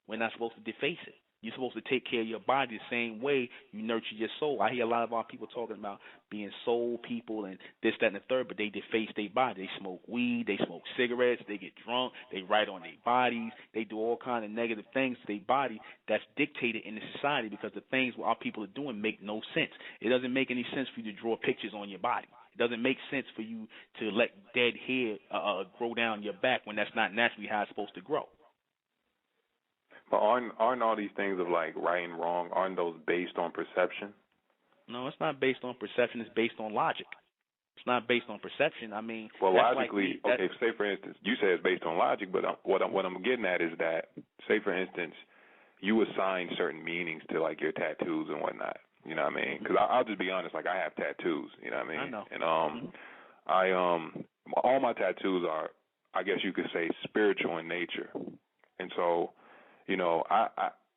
We're not supposed to deface it. You're supposed to take care of your body the same way you nurture your soul. I hear a lot of our people talking about being soul people and this, that, and the third, but they deface their body. They smoke weed, they smoke cigarettes, they get drunk, they write on their bodies, they do all kind of negative things to their body that's dictated in the society, because the things what our people are doing make no sense. It doesn't make any sense for you to draw pictures on your body. It doesn't make sense for you to let dead hair grow down your back when that's not naturally how it's supposed to grow. But aren't all these things of like right and wrong, aren't those based on perception? No, it's not based on perception. It's based on logic. It's not based on perception. I mean, well, logically, like okay. Say for instance, you say it's based on logic, but what I'm getting at is that, say for instance, you assign certain meanings to like your tattoos and whatnot. You know what I mean? Because I'll just be honest, like I have tattoos. You know what I mean? I know. And all my tattoos are, I guess you could say, spiritual in nature, and so.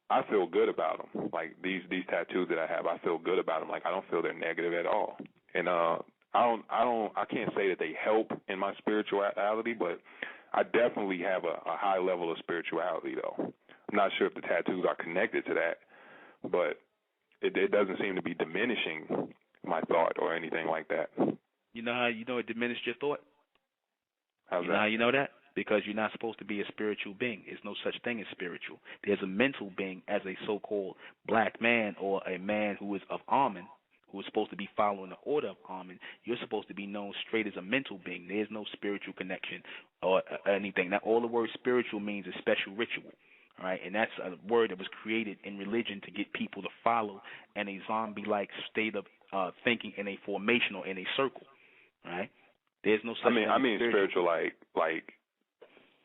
I feel good about them. Like these tattoos that I have, I feel good about them. Like I don't feel they're negative at all. And I can't say that they help in my spirituality, but I definitely have a high level of spirituality though. I'm not sure if the tattoos are connected to that, but it doesn't seem to be diminishing my thought or anything like that. You know how you know it diminished your thought? How's you know that? how you know that? Because you're not supposed to be a spiritual being. There's no such thing as spiritual. There's a mental being as a so-called black man or a man who is of Amen, who is supposed to be following the order of Amen. You're supposed to be known straight as a mental being. There's no spiritual connection or anything. Now, all the word spiritual means is special ritual. All right, and that's a word that was created in religion to get people to follow in a zombie-like state of thinking in a formation or in a circle. All right, there's no such thing. I mean spiritual like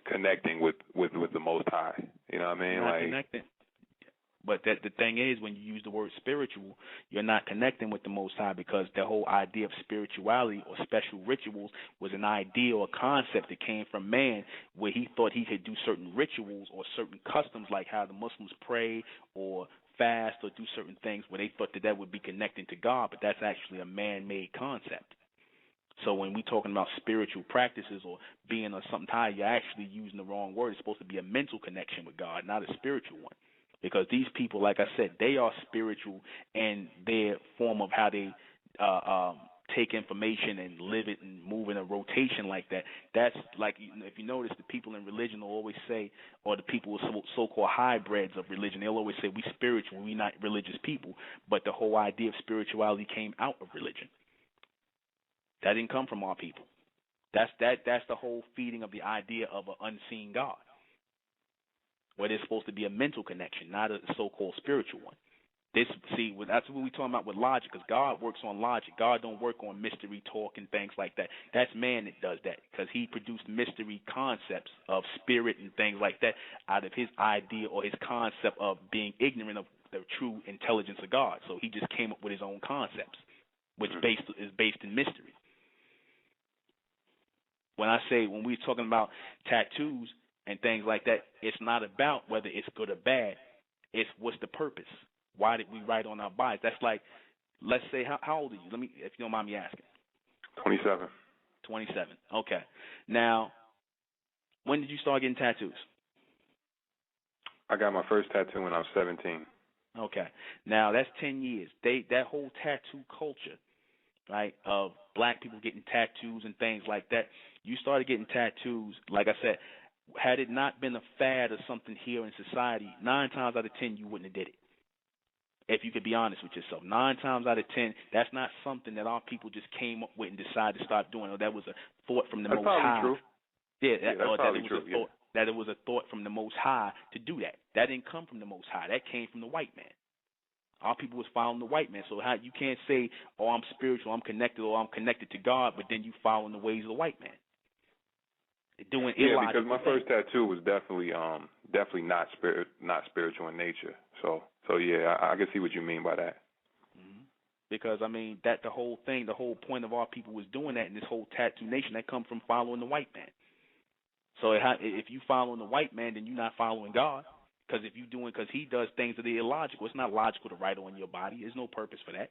connecting with the Most High. You know what I mean? You're not connecting. But the thing is, when you use the word spiritual, you're not connecting with the Most High, because the whole idea of spirituality or special rituals was an idea or concept that came from man, where he thought he could do certain rituals or certain customs, like how the Muslims pray or fast or do certain things, where they thought that would be connecting to God, but that's actually a man-made concept. So when we're talking about spiritual practices or being or something high, you're actually using the wrong word. It's supposed to be a mental connection with God, not a spiritual one. Because these people, like I said, they are spiritual in their form of how they take information and live it and move in a rotation like that. That's like, if you notice, the people in religion will always say, or the people so-called hybrids of religion, they'll always say, we spiritual, we not religious people. But the whole idea of spirituality came out of religion. That didn't come from our people. That's the whole feeding of the idea of an unseen God, where there's supposed to be a mental connection, not a so-called spiritual one. That's what we're talking about with logic, because God works on logic. God don't work on mystery talk and things like that. That's man that does that, because he produced mystery concepts of spirit and things like that out of his idea or his concept of being ignorant of the true intelligence of God. So he just came up with his own concepts, which is based in mystery. When we're talking about tattoos and things like that, it's not about whether it's good or bad. It's what's the purpose. Why did we write on our bodies? That's like, let's say, how old are you? If you don't mind me asking. 27. 27. Okay. Now, when did you start getting tattoos? I got my first tattoo when I was 17. Okay. Now, that's 10 years. That whole tattoo culture, right, of black people getting tattoos and things like that, you started getting tattoos, like I said, had it not been a fad or something here in society, 9 times out of 10 you wouldn't have did it. If you could be honest with yourself, 9 times out of 10, that's not something that our people just came up with and decided to start doing. Or that was a thought from the That's Most probably High. true. Yeah, that's or that probably it was true. a thought, that it was a thought from the Most High to do that. That didn't come from the Most High. That came from the white man. Our people was following the white man. So how you can't say, "Oh, I'm spiritual, I'm connected, or I'm connected to God," but then you following the ways of the white man. They're doing illogical because my things. first tattoo was definitely not spiritual in nature. So yeah, I can see what you mean by that. Because I mean that the whole point of our people was doing that, in this whole tattoo nation, that come from following the white man. So if you following the white man, then you're not following God. Because because he does things that are illogical. It's not logical to write on your body. There's no purpose for that.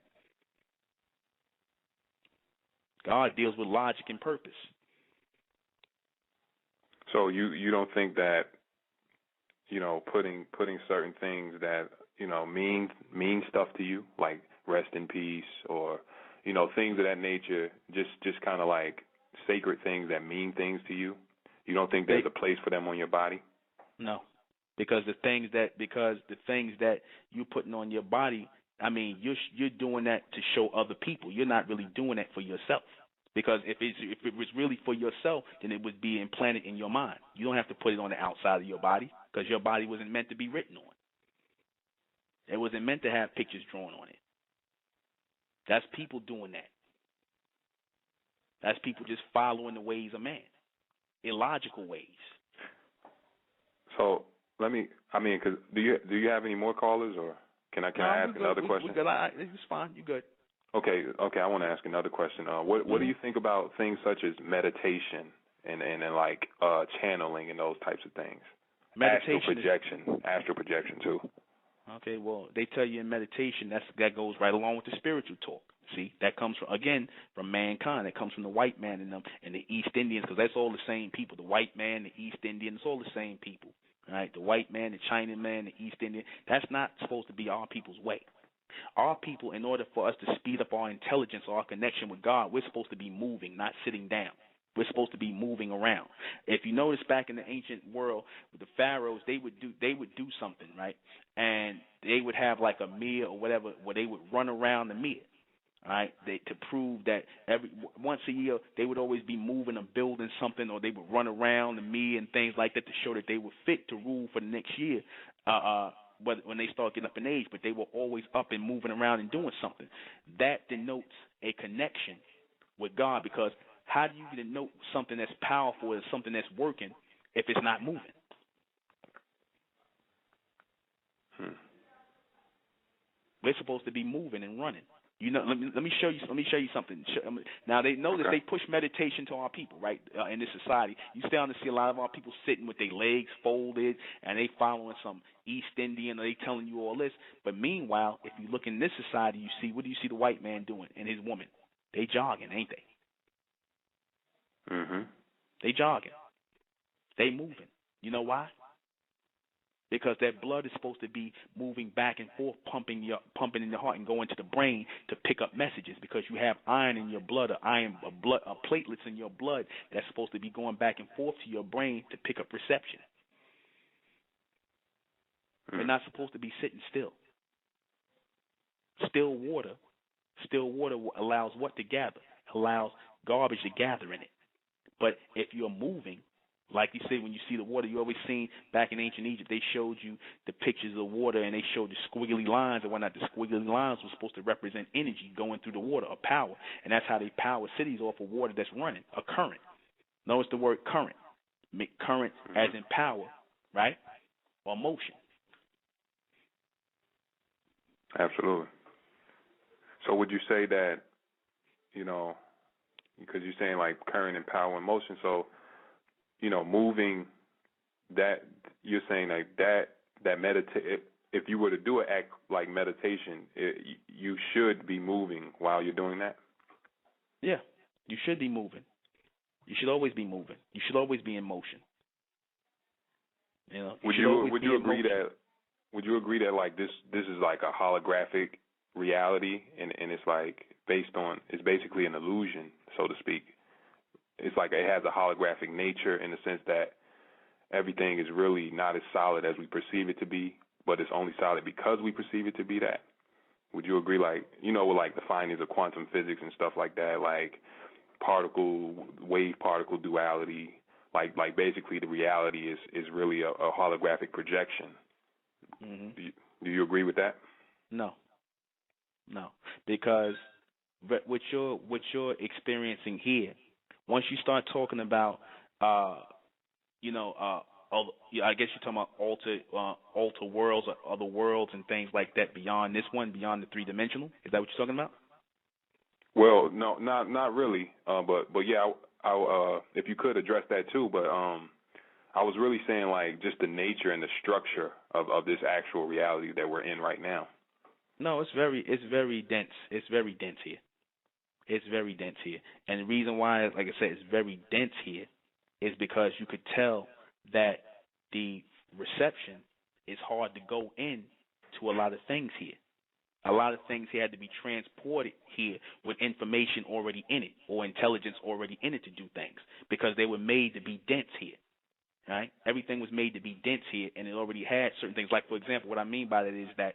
God deals with logic and purpose. So you don't think that, putting certain things that, mean stuff to you, like rest in peace, or, things of that nature, just kind of like sacred things that mean things to you, you don't think there's a place for them on your body? No. Because the things that you're putting on your body, I mean, you're doing that to show other people. You're not really doing that for yourself. Because if it was really for yourself, then it would be implanted in your mind. You don't have to put it on the outside of your body, because your body wasn't meant to be written on. It wasn't meant to have pictures drawn on it. That's people doing that. That's people just following the ways of man, illogical ways. So because do you have any more callers, or can I ask another question? It's fine. You good? Okay. I want to ask another question. What do you think about things such as meditation and like channeling and those types of things? Astral projection too. Okay, well, they tell you in meditation that goes right along with the spiritual talk. See, that comes from mankind. It comes from the white man and the East Indians, because that's all the same people. The white man, the East Indian, it's all the same people. All right, the white man, the Chinaman, the East Indian. That's not supposed to be our people's way. Our people, in order for us to speed up our intelligence or our connection with God, we're supposed to be moving, not sitting down. We're supposed to be moving around. If you notice, back in the ancient world with the pharaohs, they would do something, right? And they would have like a meal or whatever, where they would run around the meal, all right? To prove that once a year they would always be moving or building something, or they would run around the meal and things like that to show that they were fit to rule for the next year. When they start getting up in age, but they were always up and moving around and doing something. That denotes a connection with God, because how do you denote something that's powerful as something that's working if it's not moving? We're supposed to be moving and running. Let me show you something. Now they notice they push meditation to our people, right? In this society, you starting to see a lot of our people sitting with their legs folded, and they following some East Indian, or they telling you all this. But meanwhile, if you look in this society, what do you see the white man doing and his woman? They jogging, ain't they? They jogging. They moving. You know why? Because that blood is supposed to be moving back and forth, pumping in your heart and going to the brain to pick up messages, because you have iron in your blood, platelets in your blood that's supposed to be going back and forth to your brain to pick up reception. We're not supposed to be sitting still. Still water allows what to gather? Allows garbage to gather in it. But if you're moving, like you say, when you see the water, you always seen back in ancient Egypt, they showed you the pictures of water, and they showed the squiggly lines and whatnot. The squiggly lines were supposed to represent energy going through the water, or power. And that's how they power cities, off of water that's running, a current. Notice the word current. Current as in power, right? Or motion. Absolutely. So would you say that, because you're saying like current and power and motion, so moving, that you're saying like that if you were to do an act like meditation, you should be moving while you're doing that? Yeah, you should be moving. You should always be moving. You should always be in motion. Would you agree that like this is like a holographic reality, and it's like it's basically an illusion, so to speak? It's like it has a holographic nature in the sense that everything is really not as solid as we perceive it to be, but it's only solid because we perceive it to be that. Would you agree? Like, with like the findings of quantum physics and stuff like that, like wave particle duality, like basically the reality is really a holographic projection. Mm-hmm. Do you agree with that? No, because what you're experiencing here, once you start talking about, I guess you're talking about alter worlds or other worlds and things like that beyond this one, beyond the three-dimensional. Is that what you're talking about? Well, no, not really. But yeah, if you could address that too. But I was really saying like just the nature and the structure of this actual reality that we're in right now. No, it's very dense. It's very dense here. It's very dense here. And the reason why, like I said, it's very dense here is because you could tell that the reception is hard to go in to a lot of things here. A lot of things here had to be transported here with information already in it or intelligence already in it to do things because they were made to be dense here. Right? Everything was made to be dense here, and it already had certain things. Like, for example, what I mean by that is that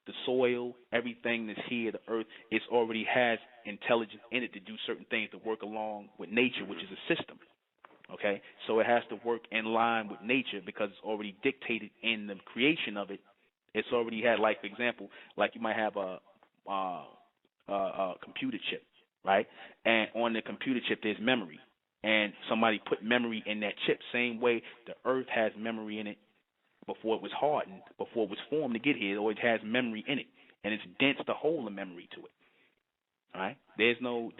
the soil, everything that's here, the earth, it already has intelligence in it to do certain things to work along with nature, which is a system. Okay? So it has to work in line with nature because it's already dictated in the creation of it. It's already had, like, for example, like you might have a computer chip, right? And on the computer chip there's memory. And somebody put memory in that chip. Same way the earth has memory in it before it was hardened, before it was formed to get here. It always has memory in it, and it's dense to hold the memory to it. All right. There's no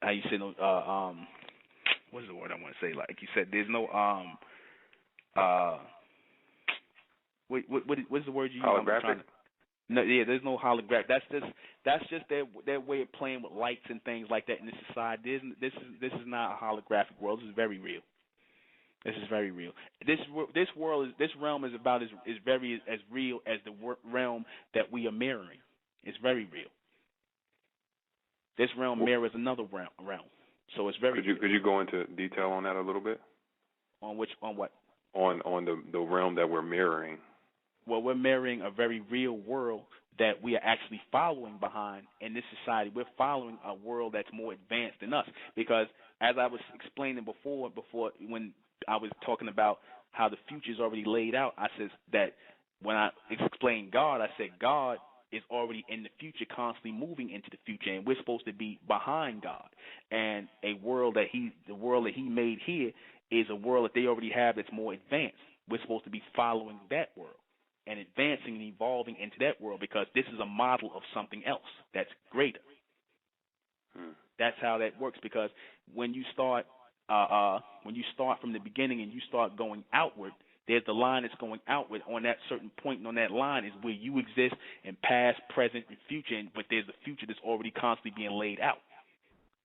how you say no what's the word I want to say? Like you said, there's no what's the word you use? Holographic. No, yeah, there's no holograph. That's just their way of playing with lights and things like that in this society. This is not a holographic world. This is very real. This is very real. This realm is about as real as the realm that we are mirroring. It's very real. This realm mirrors another realm, so it's very. Could you go into detail on that a little bit? On what? On the realm that we're mirroring. Well, we're mirroring a very real world that we are actually following behind in this society. We're following a world that's more advanced than us because, as I was explaining before when I was talking about how the future is already laid out, I said that when I explained God, I said God is already in the future, constantly moving into the future, and we're supposed to be behind God. And the world that He made here is a world that they already have that's more advanced. We're supposed to be following that world and advancing and evolving into that world because this is a model of something else that's greater. That's how that works because when you start from the beginning and you start going outward, there's the line that's going outward. On that certain point and on that line is where you exist in past, present, and future, but there's the future that's already constantly being laid out.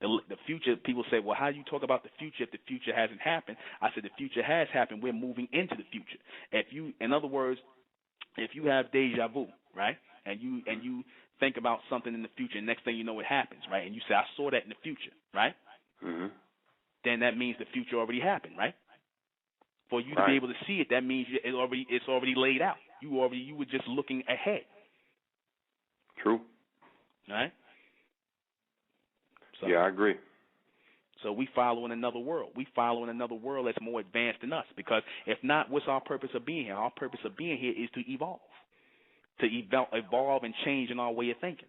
The future, people say, well, how do you talk about the future if the future hasn't happened? I said the future has happened. We're moving into the future. In other words, if you have deja vu, right, and you think about something in the future, and next thing you know it happens, right, and you say, I saw that in the future, right, then that means the future already happened, right? For you to be able to see it, that means it's already laid out. You were just looking ahead. True. Right? So, yeah, I agree. So we follow in another world. We follow in another world that's more advanced than us. Because if not, what's our purpose of being here? Our purpose of being here is to evolve. To evolve and change in our way of thinking.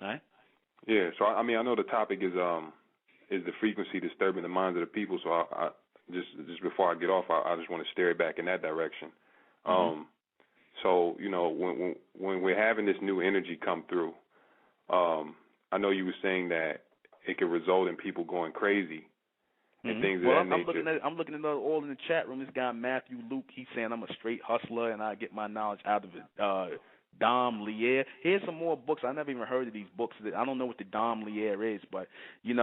Right? Yeah, so I know the topic is the frequency disturbing the minds of the people. So I just before I get off, I just want to steer it back in that direction. So when we're having this new energy come through, I know you were saying that it could result in people going crazy and things of that nature. I'm looking at all in the chat room. This guy Matthew Luke, he's saying I'm a straight hustler and I get my knowledge out of it. 괁괰ᴜ. Here's some more books. I never even heard of these books. I don't know what the 괁괰ᴜ is, but why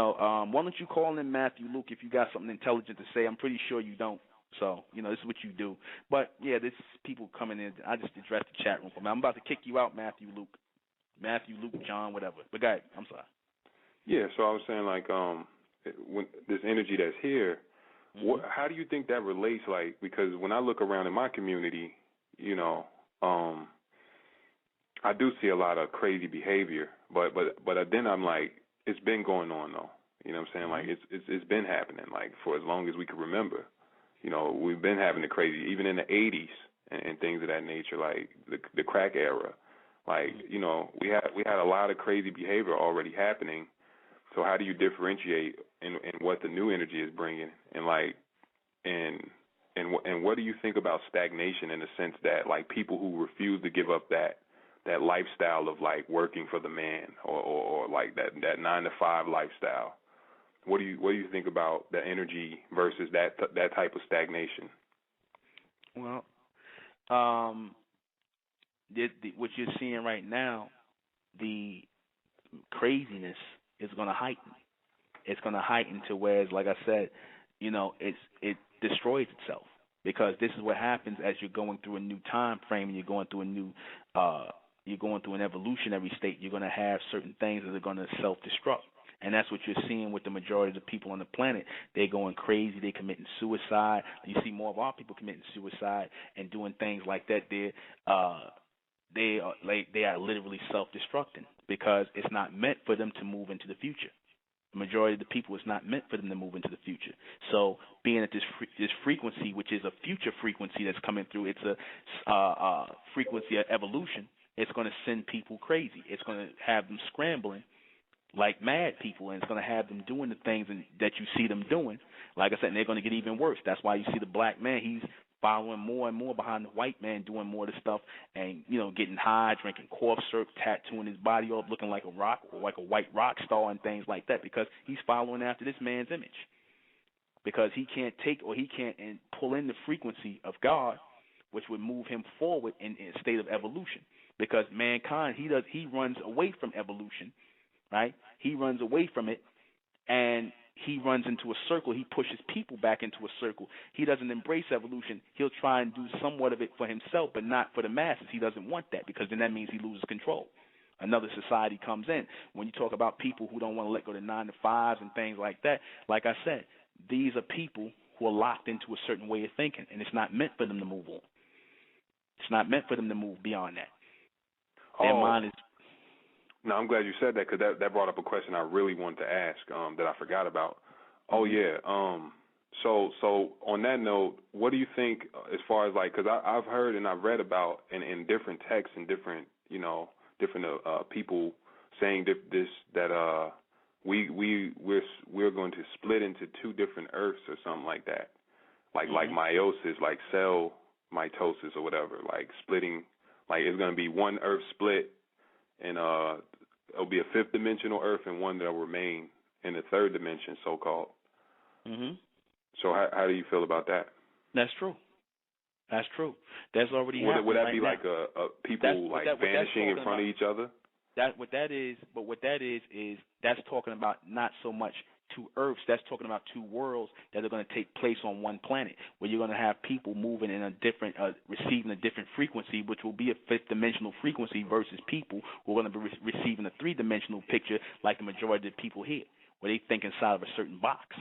don't you call in Matthew Luke if you got something intelligent to say? I'm pretty sure you don't. So this is what you do. But yeah, this is people coming in. I just addressed the chat room for me. I'm about to kick you out, Matthew Luke, John, whatever. But go ahead. I'm sorry. Yeah. So I was saying when this energy that's here, How do you think that relates? Like, because when I look around in my community, you know, I do see a lot of crazy behavior, but then I'm like, it's been going on though. You know what I'm saying? Like it's been happening like for as long as we can remember. You know, we've been having the crazy, even in the 80s and things of that nature, like the crack era. Like, you know, we had a lot of crazy behavior already happening. So how do you differentiate in what the new energy is bringing, and like, and what do you think about stagnation in the sense that like people who refuse to give up that lifestyle of like working for the man or like that 9 to 5 lifestyle? What do you think about the energy versus that type of stagnation? Well, what you're seeing right now, the craziness is going to heighten. It's going to heighten to where, like I said, you know, it destroys itself, because this is what happens as you're going through a new time frame and you're going through a new you're going through an evolutionary state. You're going to have certain things that are going to self-destruct. And that's what you're seeing with the majority of the people on the planet. They're going crazy. They're committing suicide. You see more of our people committing suicide and doing things like that. They are literally self-destructing, because it's not meant for them to move into the future. The majority of the people, it's not meant for them to move into the future. So being at this frequency, which is a future frequency that's coming through, it's a frequency of evolution. It's going to send people crazy. It's going to have them scrambling like mad people, and it's going to have them doing the things that you see them doing. Like I said, and they're going to get even worse. That's why you see the black man, he's following more and more behind the white man, doing more of the stuff, and, you know, getting high, drinking cough syrup, tattooing his body up, looking like a rock, or like a white rock star and things like that, because he's following after this man's image. Because he can't take, or he can't pull in the frequency of God, which would move him forward in a state of evolution. Because mankind, he runs away from evolution, right? He runs away from it, and he runs into a circle. He pushes people back into a circle. He doesn't embrace evolution. He'll try and do somewhat of it for himself, but not for the masses. He doesn't want that, because then that means he loses control. Another society comes in. When you talk about people who don't want to let go to 9 to 5s and things like that, like I said, these are people who are locked into a certain way of thinking, and it's not meant for them to move on. It's not meant for them to move beyond that. Their mind is... No, I'm glad you said that, because that brought up a question I really wanted to ask that I forgot about. Oh, yeah. So on that note, what do you think as far as like, because I've heard and I've read about in different texts and different, you know, different people saying that we're going to split into 2 different Earths or something like that, like meiosis, like cell mitosis or whatever, like splitting, like it's going to be one Earth split, and it'll be a 5th dimensional Earth and one that'll remain in the 3rd dimension, so-called. So how do you feel about that? That's true. That's true. That's already happening. Would that right be now. like a people vanishing in front of each other? What that is that's talking about not so much 2 Earths. That's talking about 2 worlds that are going to take place on one planet, where you're going to have people moving in a different, receiving a different frequency, which will be a 5th dimensional frequency, versus people who are going to be receiving a 3-dimensional picture, like the majority of the people here, where they think inside of a certain box.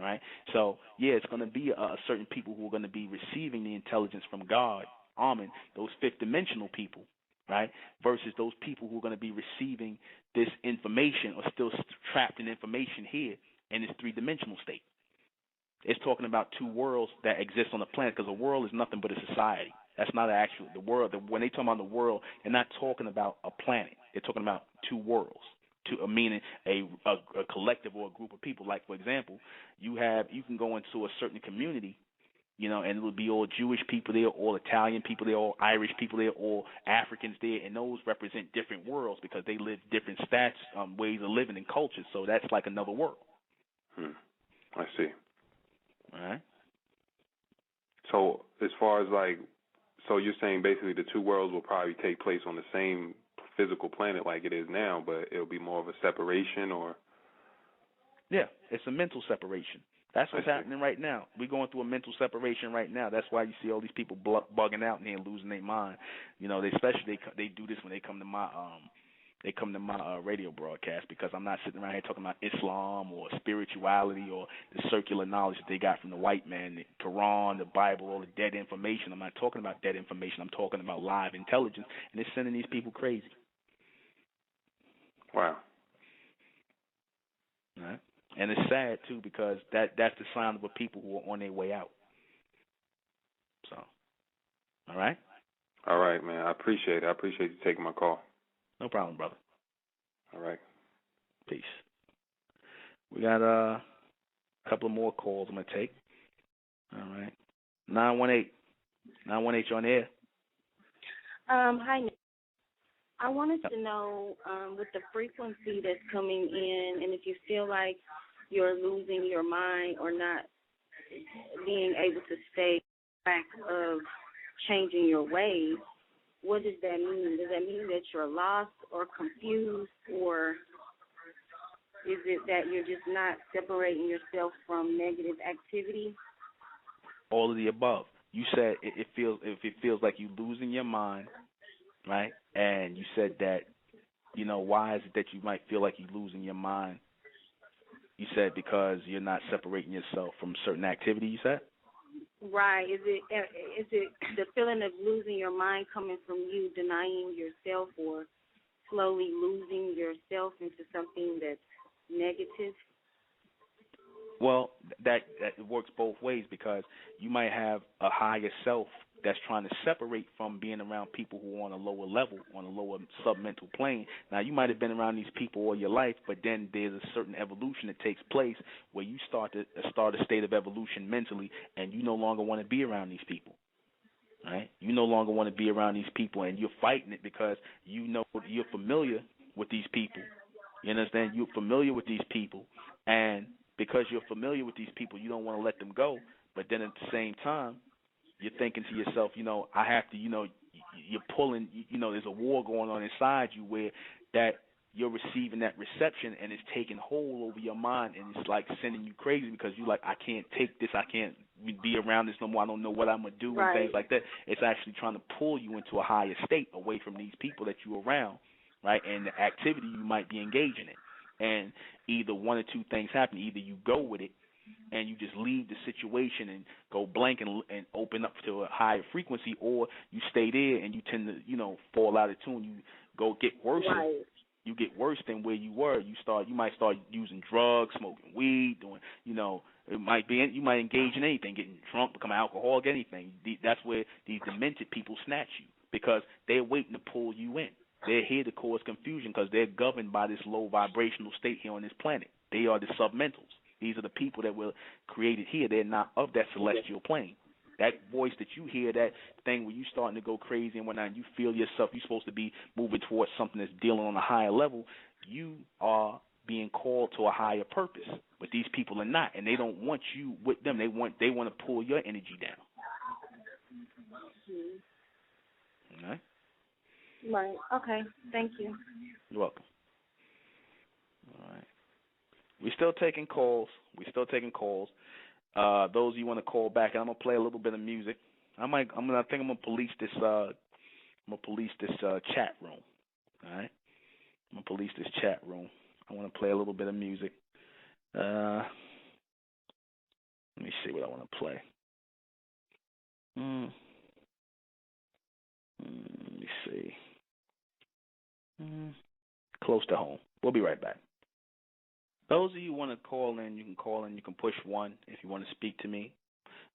Right? So, yeah, it's going to be certain people who are going to be receiving the intelligence from God, Amen, those 5th dimensional people, right, versus those people who are going to be receiving this information or still trapped in information here in this 3-dimensional state. It's talking about 2 worlds that exist on the planet, because a world is nothing but a society. That's not the world. When they talk about the world, they're not talking about a planet. They're talking about 2 worlds. Meaning a collective or a group of people. Like, for example, you can go into a certain community, you know, and it'll be all Jewish people there, all Italian people there, all Irish people there, all Africans there, and those represent different worlds, because they live different ways of living and cultures. So that's like another world. I see. All right. So as far as like, so you're saying basically the 2 worlds will probably take place on the same physical planet like it is now, but it'll be more of a separation, or? Yeah, it's a mental separation. That's what's happening right now. We're going through a mental separation right now. That's why you see all these people bugging out and losing their mind. You know, they do this when they come to they come to my radio broadcast because I'm not sitting around here talking about Islam or spirituality or the circular knowledge that they got from the white man, the Quran, the Bible, all the dead information. I'm not talking about dead information. I'm talking about live intelligence, and it's sending these people crazy. Wow. All right? And it's sad, too, because that's the sign of a people who are on their way out. So, all right? All right, man. I appreciate it. I appreciate you taking my call. No problem, brother. All right. Peace. We got a couple of more calls I'm going to take. All right. 918. 918, you're on the air. Hi, Nick. I wanted to know with the frequency that's coming in and if you feel like you're losing your mind or not being able to stay back of changing your ways, what does that mean? Does that mean that you're lost or confused, or is it that you're just not separating yourself from negative activity? All of the above. You said it feels like you're losing your mind, right? And you said that, why is it that you might feel like you're losing your mind? You said because you're not separating yourself from certain activity, you said? Right. Is it the feeling of losing your mind coming from you denying yourself or slowly losing yourself into something that's negative? Well, that works both ways because you might have a higher self that's trying to separate from being around people who are on a lower level, on a lower submental plane. Now, you might have been around these people all your life, but then there's a certain evolution that takes place where you start a state of evolution mentally, and you no longer want to be around these people. Right? You no longer want to be around these people, and you're fighting it because you know you're familiar with these people. You understand? You're familiar with these people, and because you're familiar with these people, you don't want to let them go. But then at the same time, you're thinking to yourself, I have to, you're pulling, there's a war going on inside you where that you're receiving that reception and it's taking hold over your mind and it's like sending you crazy because you're like, I can't take this, I can't be around this no more, I don't know what I'm going to do and things like that. It's actually trying to pull you into a higher state away from these people that you're around, right, and the activity you might be engaging in. And either one or two things happen. Either you go with it and you just leave the situation and go blank and open up to a higher frequency, or you stay there and you tend to, fall out of tune. You go get worse. Right. You get worse than where you were. You might start using drugs, smoking weed, doing, it might be, you might engage in anything, getting drunk, become an alcoholic, anything. That's where these demented people snatch you because they're waiting to pull you in. They're here to cause confusion because they're governed by this low vibrational state here on this planet. They are the submentals. These are the people that were created here. They're not of that celestial plane. That voice that you hear, that thing where you starting to go crazy and whatnot, and you feel yourself, you're supposed to be moving towards something that's dealing on a higher level, you are being called to a higher purpose. But these people are not, and they don't want you with them. They want to pull your energy down. Mm-hmm. All right? Right. Okay. Thank you. You're welcome. All right. We're still taking calls. Those of you want to call back, and I'm gonna play a little bit of music. I think I'm gonna police this. Chat room. All right. I'm gonna police this chat room. I want to play a little bit of music. Let me see what I want to play. Let me see. Close to home. We'll be right back. Those of you who want to call in, you can call in. You can push 1 if you want to speak to me.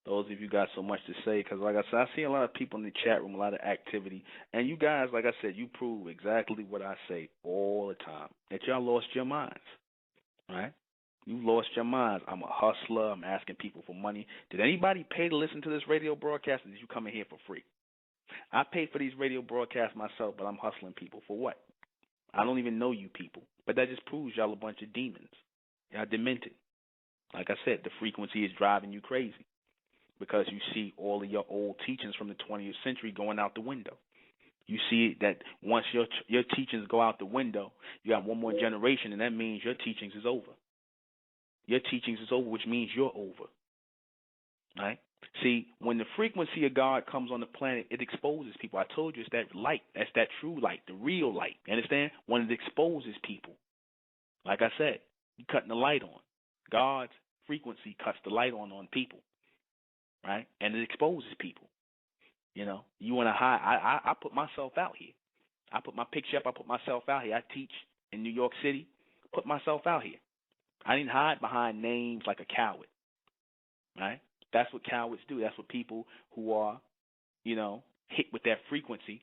Those of you got so much to say, because like I said, I see a lot of people in the chat room, a lot of activity. And you guys, like I said, you prove exactly what I say all the time, that y'all lost your minds, right? You lost your minds. I'm a hustler. I'm asking people for money. Did anybody pay to listen to this radio broadcast, or did you come in here for free? I pay for these radio broadcasts myself, but I'm hustling people for what? I don't even know you people. But that just proves y'all a bunch of demons. Y'all demented. Like I said, the frequency is driving you crazy because you see all of your old teachings from the 20th century going out the window. You see that once your teachings go out the window, you got one more generation, and that means your teachings is over. Your teachings is over, which means you're over. Right? See, when the frequency of God comes on the planet, it exposes people. I told you it's that light. That's that true light, the real light. You understand? When it exposes people, like I said, you're cutting the light on. God's frequency cuts the light on people, right? And it exposes people. You know, you want to hide. I put myself out here. I put my picture up. I put myself out here. I teach in New York City. Put myself out here. I didn't hide behind names like a coward, right? That's what cowards do. That's what people who are, you know, hit with that frequency,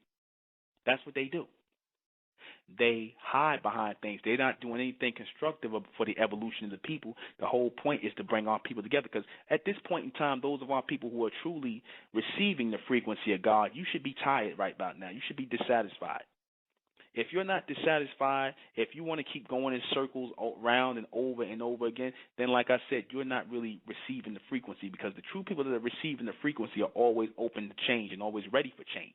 that's what they do. They hide behind things. They're not doing anything constructive for the evolution of the people. The whole point is to bring our people together, because at this point in time, those of our people who are truly receiving the frequency of God, you should be tired right about now. You should be dissatisfied. If you're not dissatisfied, if you want to keep going in circles around and over again, then like I said, you're not really receiving the frequency, because the true people that are receiving the frequency are always open to change and always ready for change,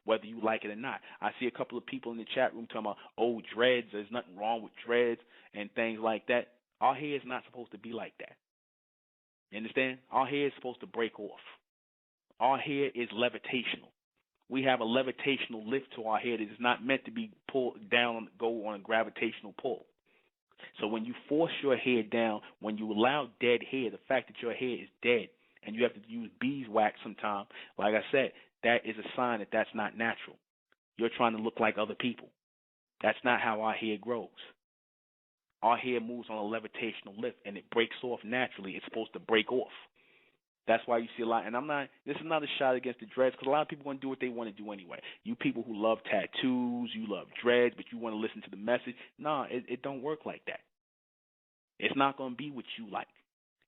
whether you like it or not. I see a couple of people in the chat room talking about, oh, dreads, there's nothing wrong with dreads and things like that. Our hair is not supposed to be like that. You understand? Our hair is supposed to break off. Our hair is levitational. We have a levitational lift to our hair that is not meant to be pulled down, go on a gravitational pull. So when you force your hair down, when you allow dead hair, the fact that your hair is dead and you have to use beeswax sometime, like I said, that is a sign that that's not natural. You're trying to look like other people. That's not how our hair grows. Our hair moves on a levitational lift, and it breaks off naturally. It's supposed to break off. That's why you see a lot, and this is not a shot against the dreads, because a lot of people want to do what they want to do anyway. You people who love tattoos, you love dreads, but you want to listen to the message. No, it don't work like that. It's not going to be what you like.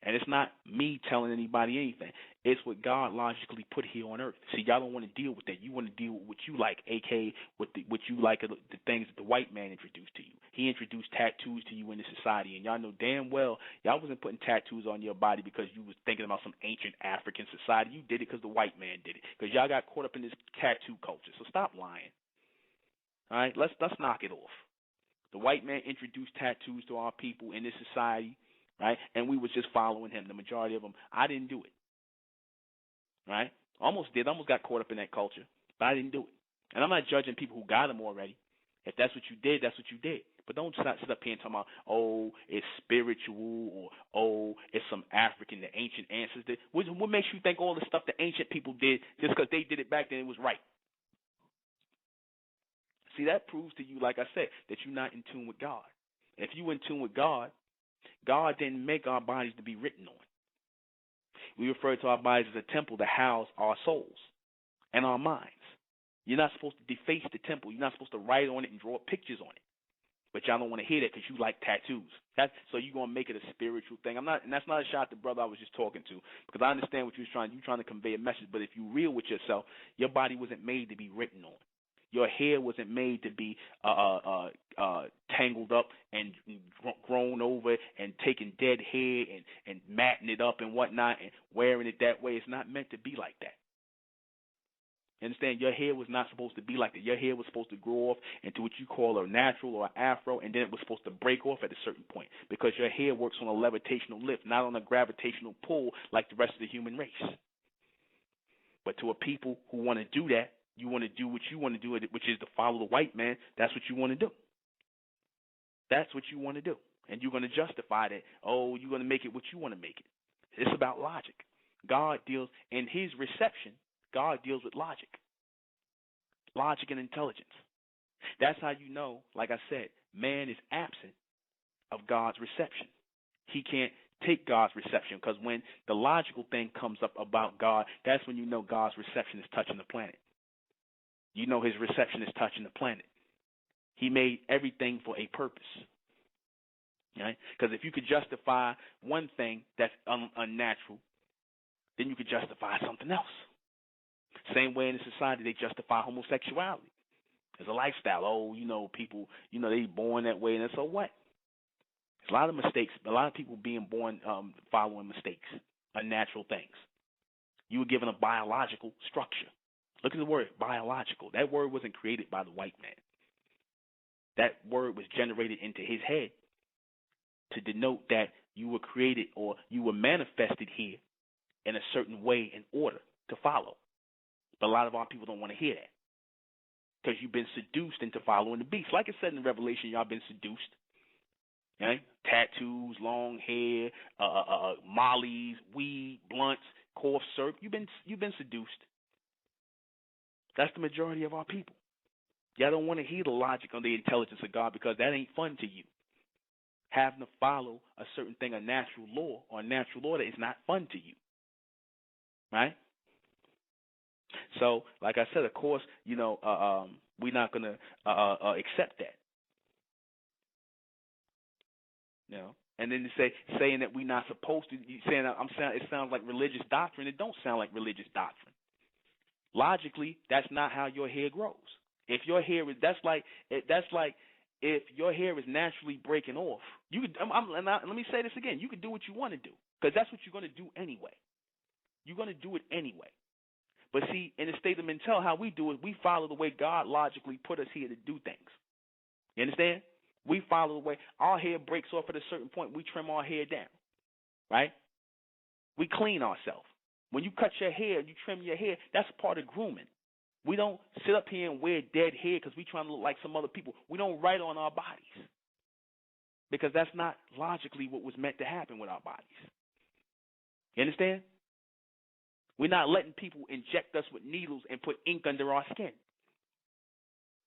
And it's not me telling anybody anything. It's what God logically put here on earth. See, y'all don't want to deal with that. You want to deal with what you like, a.k.a. what you like, the things that the white man introduced to you. He introduced tattoos to you in this society, and y'all know damn well y'all wasn't putting tattoos on your body because you was thinking about some ancient African society. You did it because the white man did it, because y'all got caught up in this tattoo culture. So stop lying. All right, let's knock it off. The white man introduced tattoos to our people in this society, right? And we was just following him, the majority of them. I didn't do it, right? Almost got caught up in that culture, but I didn't do it. And I'm not judging people who got them already. If that's what you did, that's what you did. But don't sit up here and talk about, oh, it's spiritual, or, oh, it's some African, the ancient ancestors did. What makes you think all the stuff the ancient people did just because they did it back then it was right? See, that proves to you, like I said, that you're not in tune with God. If you're in tune with God, God didn't make our bodies to be written on. We refer to our bodies as a temple to house our souls and our minds. You're not supposed to deface the temple. You're not supposed to write on it and draw pictures on it. But y'all don't want to hear that because you like tattoos. So you're going to make it a spiritual thing. And that's not a shot at the brother I was just talking to, because I understand what you're trying to convey a message. But if you're real with yourself, your body wasn't made to be written on. Your hair wasn't made to be tangled up and grown over and taking dead hair and matting it up and whatnot and wearing it that way. It's not meant to be like that. You understand? Your hair was not supposed to be like that. Your hair was supposed to grow off into what you call a natural or afro, and then it was supposed to break off at a certain point, because your hair works on a levitational lift, not on a gravitational pull like the rest of the human race. But to a people who want to do that, you want to do what you want to do, which is to follow the white man. That's what you want to do. That's what you want to do. And you're going to justify that. Oh, you're going to make it what you want to make it. It's about logic. God deals in his reception. God deals with logic and intelligence. That's how you know, like I said, man is absent of God's reception. He can't take God's reception, because when the logical thing comes up about God, that's when you know God's reception is touching the planet. You know his reception is touching the planet. He made everything for a purpose. Right? Because if you could justify one thing that's unnatural, then you could justify something else. Same way in the society they justify homosexuality as a lifestyle. Oh, people, they born that way, and so what? There's a lot of mistakes. A lot of people being born following mistakes, unnatural things. You were given a biological structure. Look at the word biological. That word wasn't created by the white man. That word was generated into his head to denote that you were created or you were manifested here in a certain way in order to follow. But a lot of our people don't want to hear that because you've been seduced into following the beast. Like it said in Revelation, y'all been seduced. Okay? Tattoos, long hair, mollies, weed, blunts, cough syrup. You've been seduced. That's the majority of our people. Y'all don't want to hear the logic on the intelligence of God because that ain't fun to you. Having to follow a certain thing, a natural law or a natural order, is not fun to you. Right? So, like I said, of course, we're not going to accept that. And then saying that we're not supposed to, it sounds like religious doctrine. It don't sound like religious doctrine. Logically, that's not how your hair grows. If your hair is, that's like if your hair is naturally breaking off. You could, let me say this again. You can do what you want to do because that's what you're going to do anyway. You're going to do it anyway. But see, in the state of mental, how we do it, we follow the way God logically put us here to do things. You understand? We follow the way our hair breaks off at a certain point. We trim our hair down, right? We clean ourselves. When you cut your hair, you trim your hair, that's part of grooming. We don't sit up here and wear dead hair because we're trying to look like some other people. We don't write on our bodies because that's not logically what was meant to happen with our bodies. You understand? We're not letting people inject us with needles and put ink under our skin.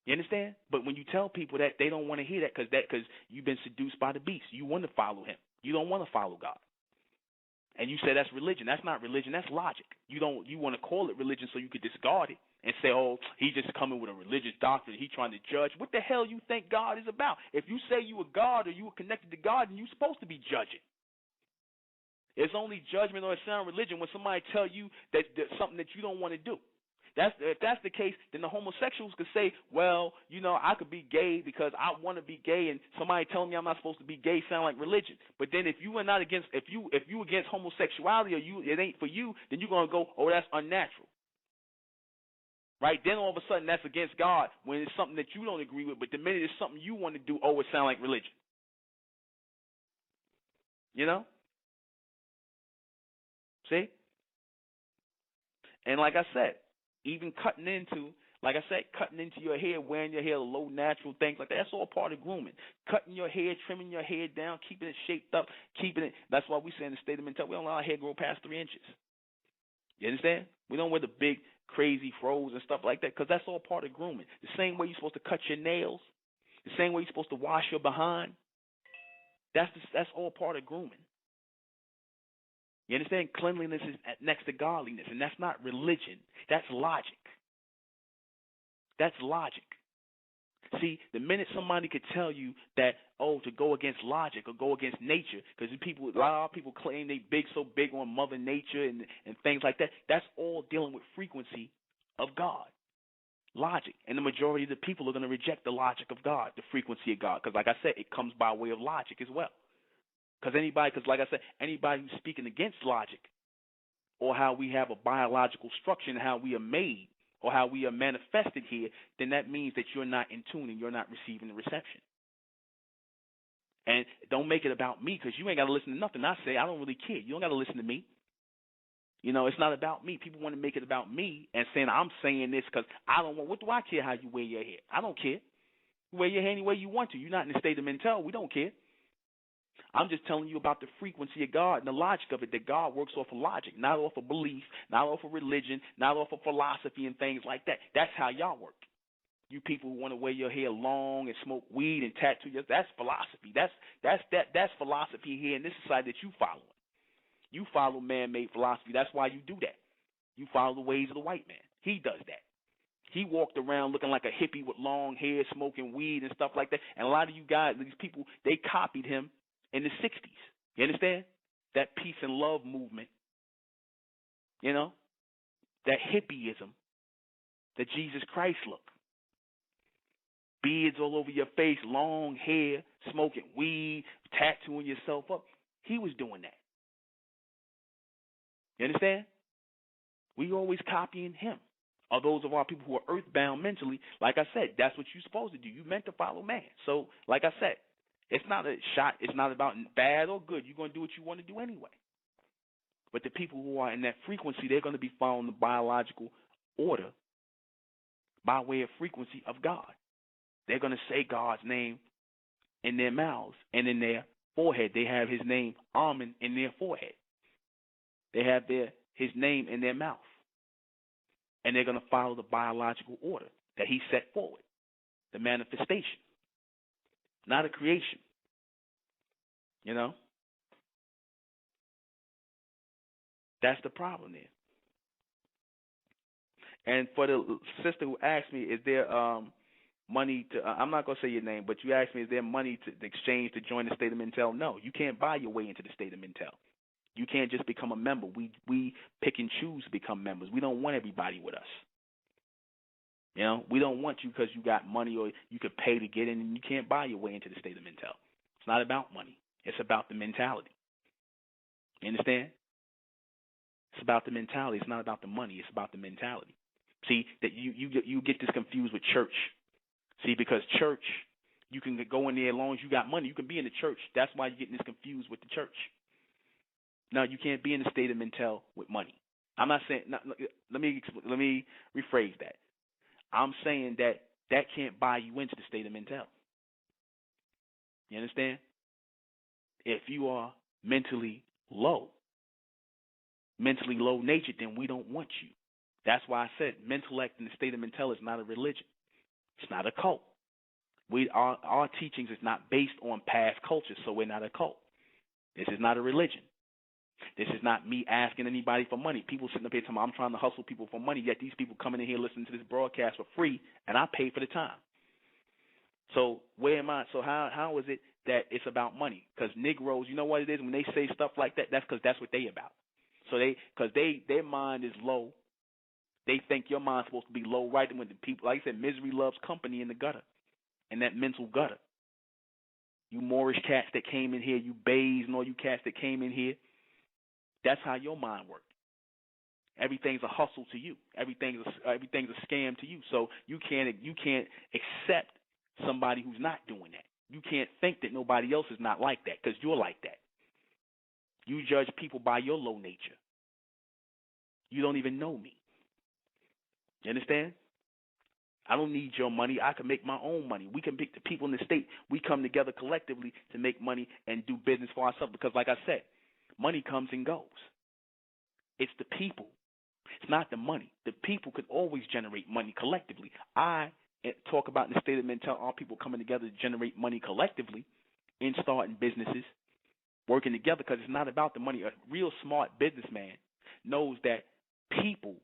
You understand? But when you tell people that, they don't want to hear that because you've been seduced by the beast. You want to follow him. You don't want to follow God. And you say that's religion. That's not religion. That's logic. You want to call it religion so you could discard it and say, oh, he's just coming with a religious doctrine. He's trying to judge. What the hell you think God is about? If you say you a God or you are connected to God, then you're supposed to be judging. It's only judgment or a sound religion when somebody tell you that something that you don't want to do. If that's the case, then the homosexuals could say, well, I could be gay because I want to be gay, and somebody telling me I'm not supposed to be gay sound like religion. But then if you are not against, if you against homosexuality or it ain't for you, then you're gonna go, oh, that's unnatural, right? Then all of a sudden that's against God when it's something that you don't agree with. But the minute it's something you want to do, oh, it sound like religion. See? And like I said, even cutting into your hair, wearing your hair low natural things like that, that's all part of grooming. Cutting your hair, trimming your hair down, keeping it shaped up, that's why we say in the state of mental, we don't allow our hair to grow past 3 inches. You understand? We don't wear the big, crazy froze and stuff like that because that's all part of grooming. The same way you're supposed to cut your nails, the same way you're supposed to wash your behind, that's all part of grooming. You understand? Cleanliness is next to godliness, and that's not religion. That's logic. That's logic. See, the minute somebody could tell you that, to go against logic or go against nature, because a lot of people claim they so big on Mother Nature and things like that, that's all dealing with frequency of God, logic. And the majority of the people are going to reject the logic of God, the frequency of God, because like I said, it comes by way of logic as well. Because like I said, anybody who's speaking against logic or how we have a biological structure and how we are made or how we are manifested here, then that means that you're not in tune and you're not receiving the reception. And don't make it about me because you ain't got to listen to nothing I say. I don't really care. You don't got to listen to me. It's not about me. People want to make it about me and saying I'm saying this because I don't want. What do I care how you wear your hair? I don't care. You wear your hair any way you want to. You're not in the state of mental. We don't care. I'm just telling you about the frequency of God and the logic of it, that God works off of logic, not off of belief, not off of religion, not off of philosophy and things like that. That's how y'all work. You people who want to wear your hair long and smoke weed and tattoo, that's philosophy. That's philosophy here in this society that you follow. You follow man-made philosophy. That's why you do that. You follow the ways of the white man. He does that. He walked around looking like a hippie with long hair, smoking weed and stuff like that. And a lot of you guys, these people, they copied him in the 60s. You understand? That peace and love movement. That hippieism. The Jesus Christ look. Beards all over your face, long hair, smoking weed, tattooing yourself up. He was doing that. You understand? We always copying him. Or those of our people who are earthbound mentally, like I said, that's what you're supposed to do. You're meant to follow man. So, like I said, it's not a shot. It's not about bad or good. You're going to do what you want to do anyway. But the people who are in that frequency, they're going to be following the biological order by way of frequency of God. They're going to say God's name in their mouths and in their forehead. They have his name, Amen, in their forehead. They have his name in their mouth. And they're going to follow the biological order that he set forward, the manifestation, not a creation. You know? That's the problem there. And for the sister who asked me, is there money to, I'm not going to say your name, but you asked me, is there money to exchange to join the state of Mentel? No, you can't buy your way into the state of Mentel. You can't just become a member. We pick and choose to become members. We don't want everybody with us. You know, we don't want you because you got money or you could pay to get in, and you can't buy your way into the state of Mentel. It's not about money. It's about the mentality. You understand? It's about the mentality. It's not about the money. It's about the mentality. See, that you get this confused with church. See, because church, you can go in there as long as you got money. You can be in the church. That's why you're getting this confused with the church. No, you can't be in the state of Mentel with money. I'm not saying. Let me rephrase that. I'm saying that can't buy you into the state of Mentel. You understand? If you are mentally low natured, then we don't want you. That's why I said intellect in the state of Mentel is not a religion. It's not a cult. Our teachings is not based on past culture, so we're not a cult. This is not a religion. This is not me asking anybody for money. People sitting up here telling me I'm trying to hustle people for money, yet these people coming in here listening to this broadcast for free, and I pay for the time. So where am I? So how is it that it's about money? Because Negroes, you know what it is? When they say stuff like that, that's because that's what they about. So their mind is low. They think your mind's supposed to be low, right? When the people, like I said, misery loves company in the gutter, in that mental gutter. You Moorish cats that came in here, you Bays and all you cats that came in here, that's how your mind works. Everything's a hustle to you. Everything's a scam to you. So you can't accept somebody who's not doing that. You can't think that nobody else is not like that because you're like that. You judge people by your low nature. You don't even know me. You understand? I don't need your money. I can make my own money. We can pick the people in the state. We come together collectively to make money and do business for ourselves because, like I said, money comes and goes. It's the people. It's not the money. The people could always generate money collectively. I talk about in the state of Mentel, all people coming together to generate money collectively in starting businesses, working together because it's not about the money. A real smart businessman knows that people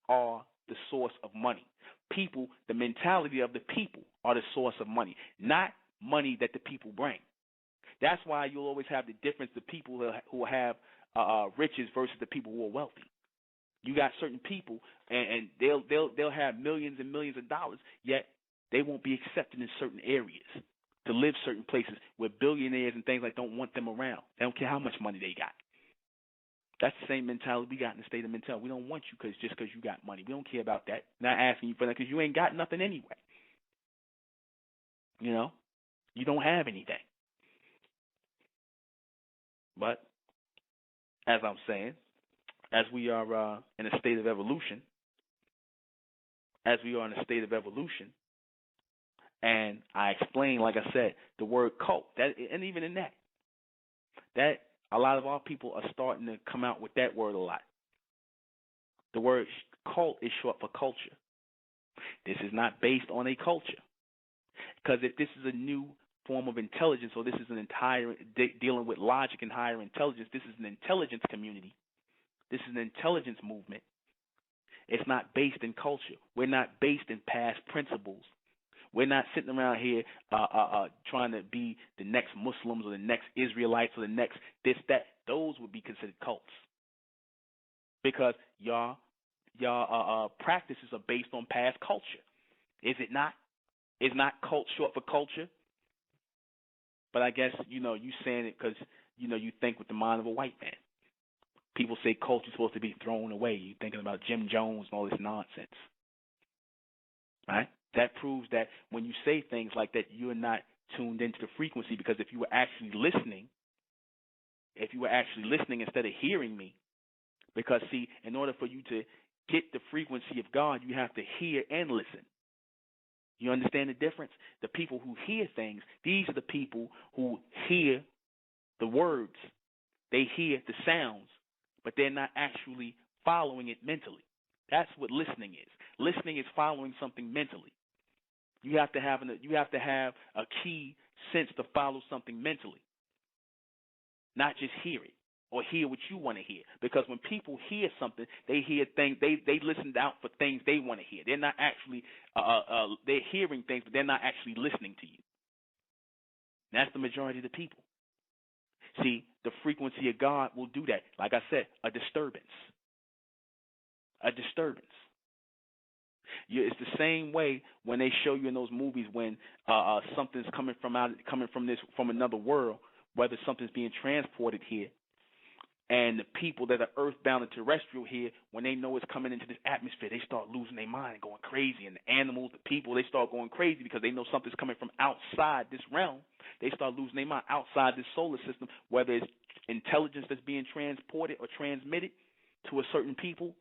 are the source of money. People, the mentality of the people are the source of money, not money that the people bring. That's why you'll always have the difference, the people who have riches versus the people who are wealthy. You got certain people, and they'll have millions and millions of dollars, yet they won't be accepted in certain areas to live certain places where billionaires and things like don't want them around. They don't care how much money they got. That's the same mentality we got in the state of Mentel. We don't want you just because you got money. We don't care about that. Not asking you for that because you ain't got nothing anyway. You know, you don't have anything. But as I'm saying, as we are in a state of evolution, and I explained, like I said, the word cult, that, and even in that a lot of our people are starting to come out with that word a lot. The word cult is short for culture. This is not based on a culture. Because if this is a new form of intelligence, or this is an entire dealing with logic and higher intelligence, this is an intelligence community. This is an intelligence movement. It's not based in culture. We're not based in past principles. We're not sitting around here trying to be the next Muslims or the next Israelites or the next this, that. Those would be considered cults. Because y'all practices are based on past culture. Is it not? Is not cult short for culture? But I guess, you saying it because, you think with the mind of a white man. People say culture is supposed to be thrown away. You're thinking about Jim Jones and all this nonsense. Right? That proves that when you say things like that, you're not tuned into the frequency, because if you were actually listening, if you were actually listening instead of hearing me. Because, see, in order for you to get the frequency of God, you have to hear and listen. You understand the difference? The people who hear things, these are the people who hear the words. They hear the sounds, but they're not actually following it mentally. That's what listening is. Listening is following something mentally. You have to have a key sense to follow something mentally, not just hear it or hear what you want to hear. Because when people hear something, they hear things. They listen out for things they want to hear. They're not actually they're hearing things, but they're not actually listening to you. That's the majority of the people. See, the frequency of God will do that. Like I said, a disturbance. A disturbance. It's the same way when they show you in those movies when something's coming from another world, whether something's being transported here, and the people that are earthbound and terrestrial here, when they know it's coming into this atmosphere, they start losing their mind and going crazy. And the animals, the people, they start going crazy because they know something's coming from outside this realm. They start losing their mind outside this solar system, whether it's intelligence that's being transported or transmitted to a certain people,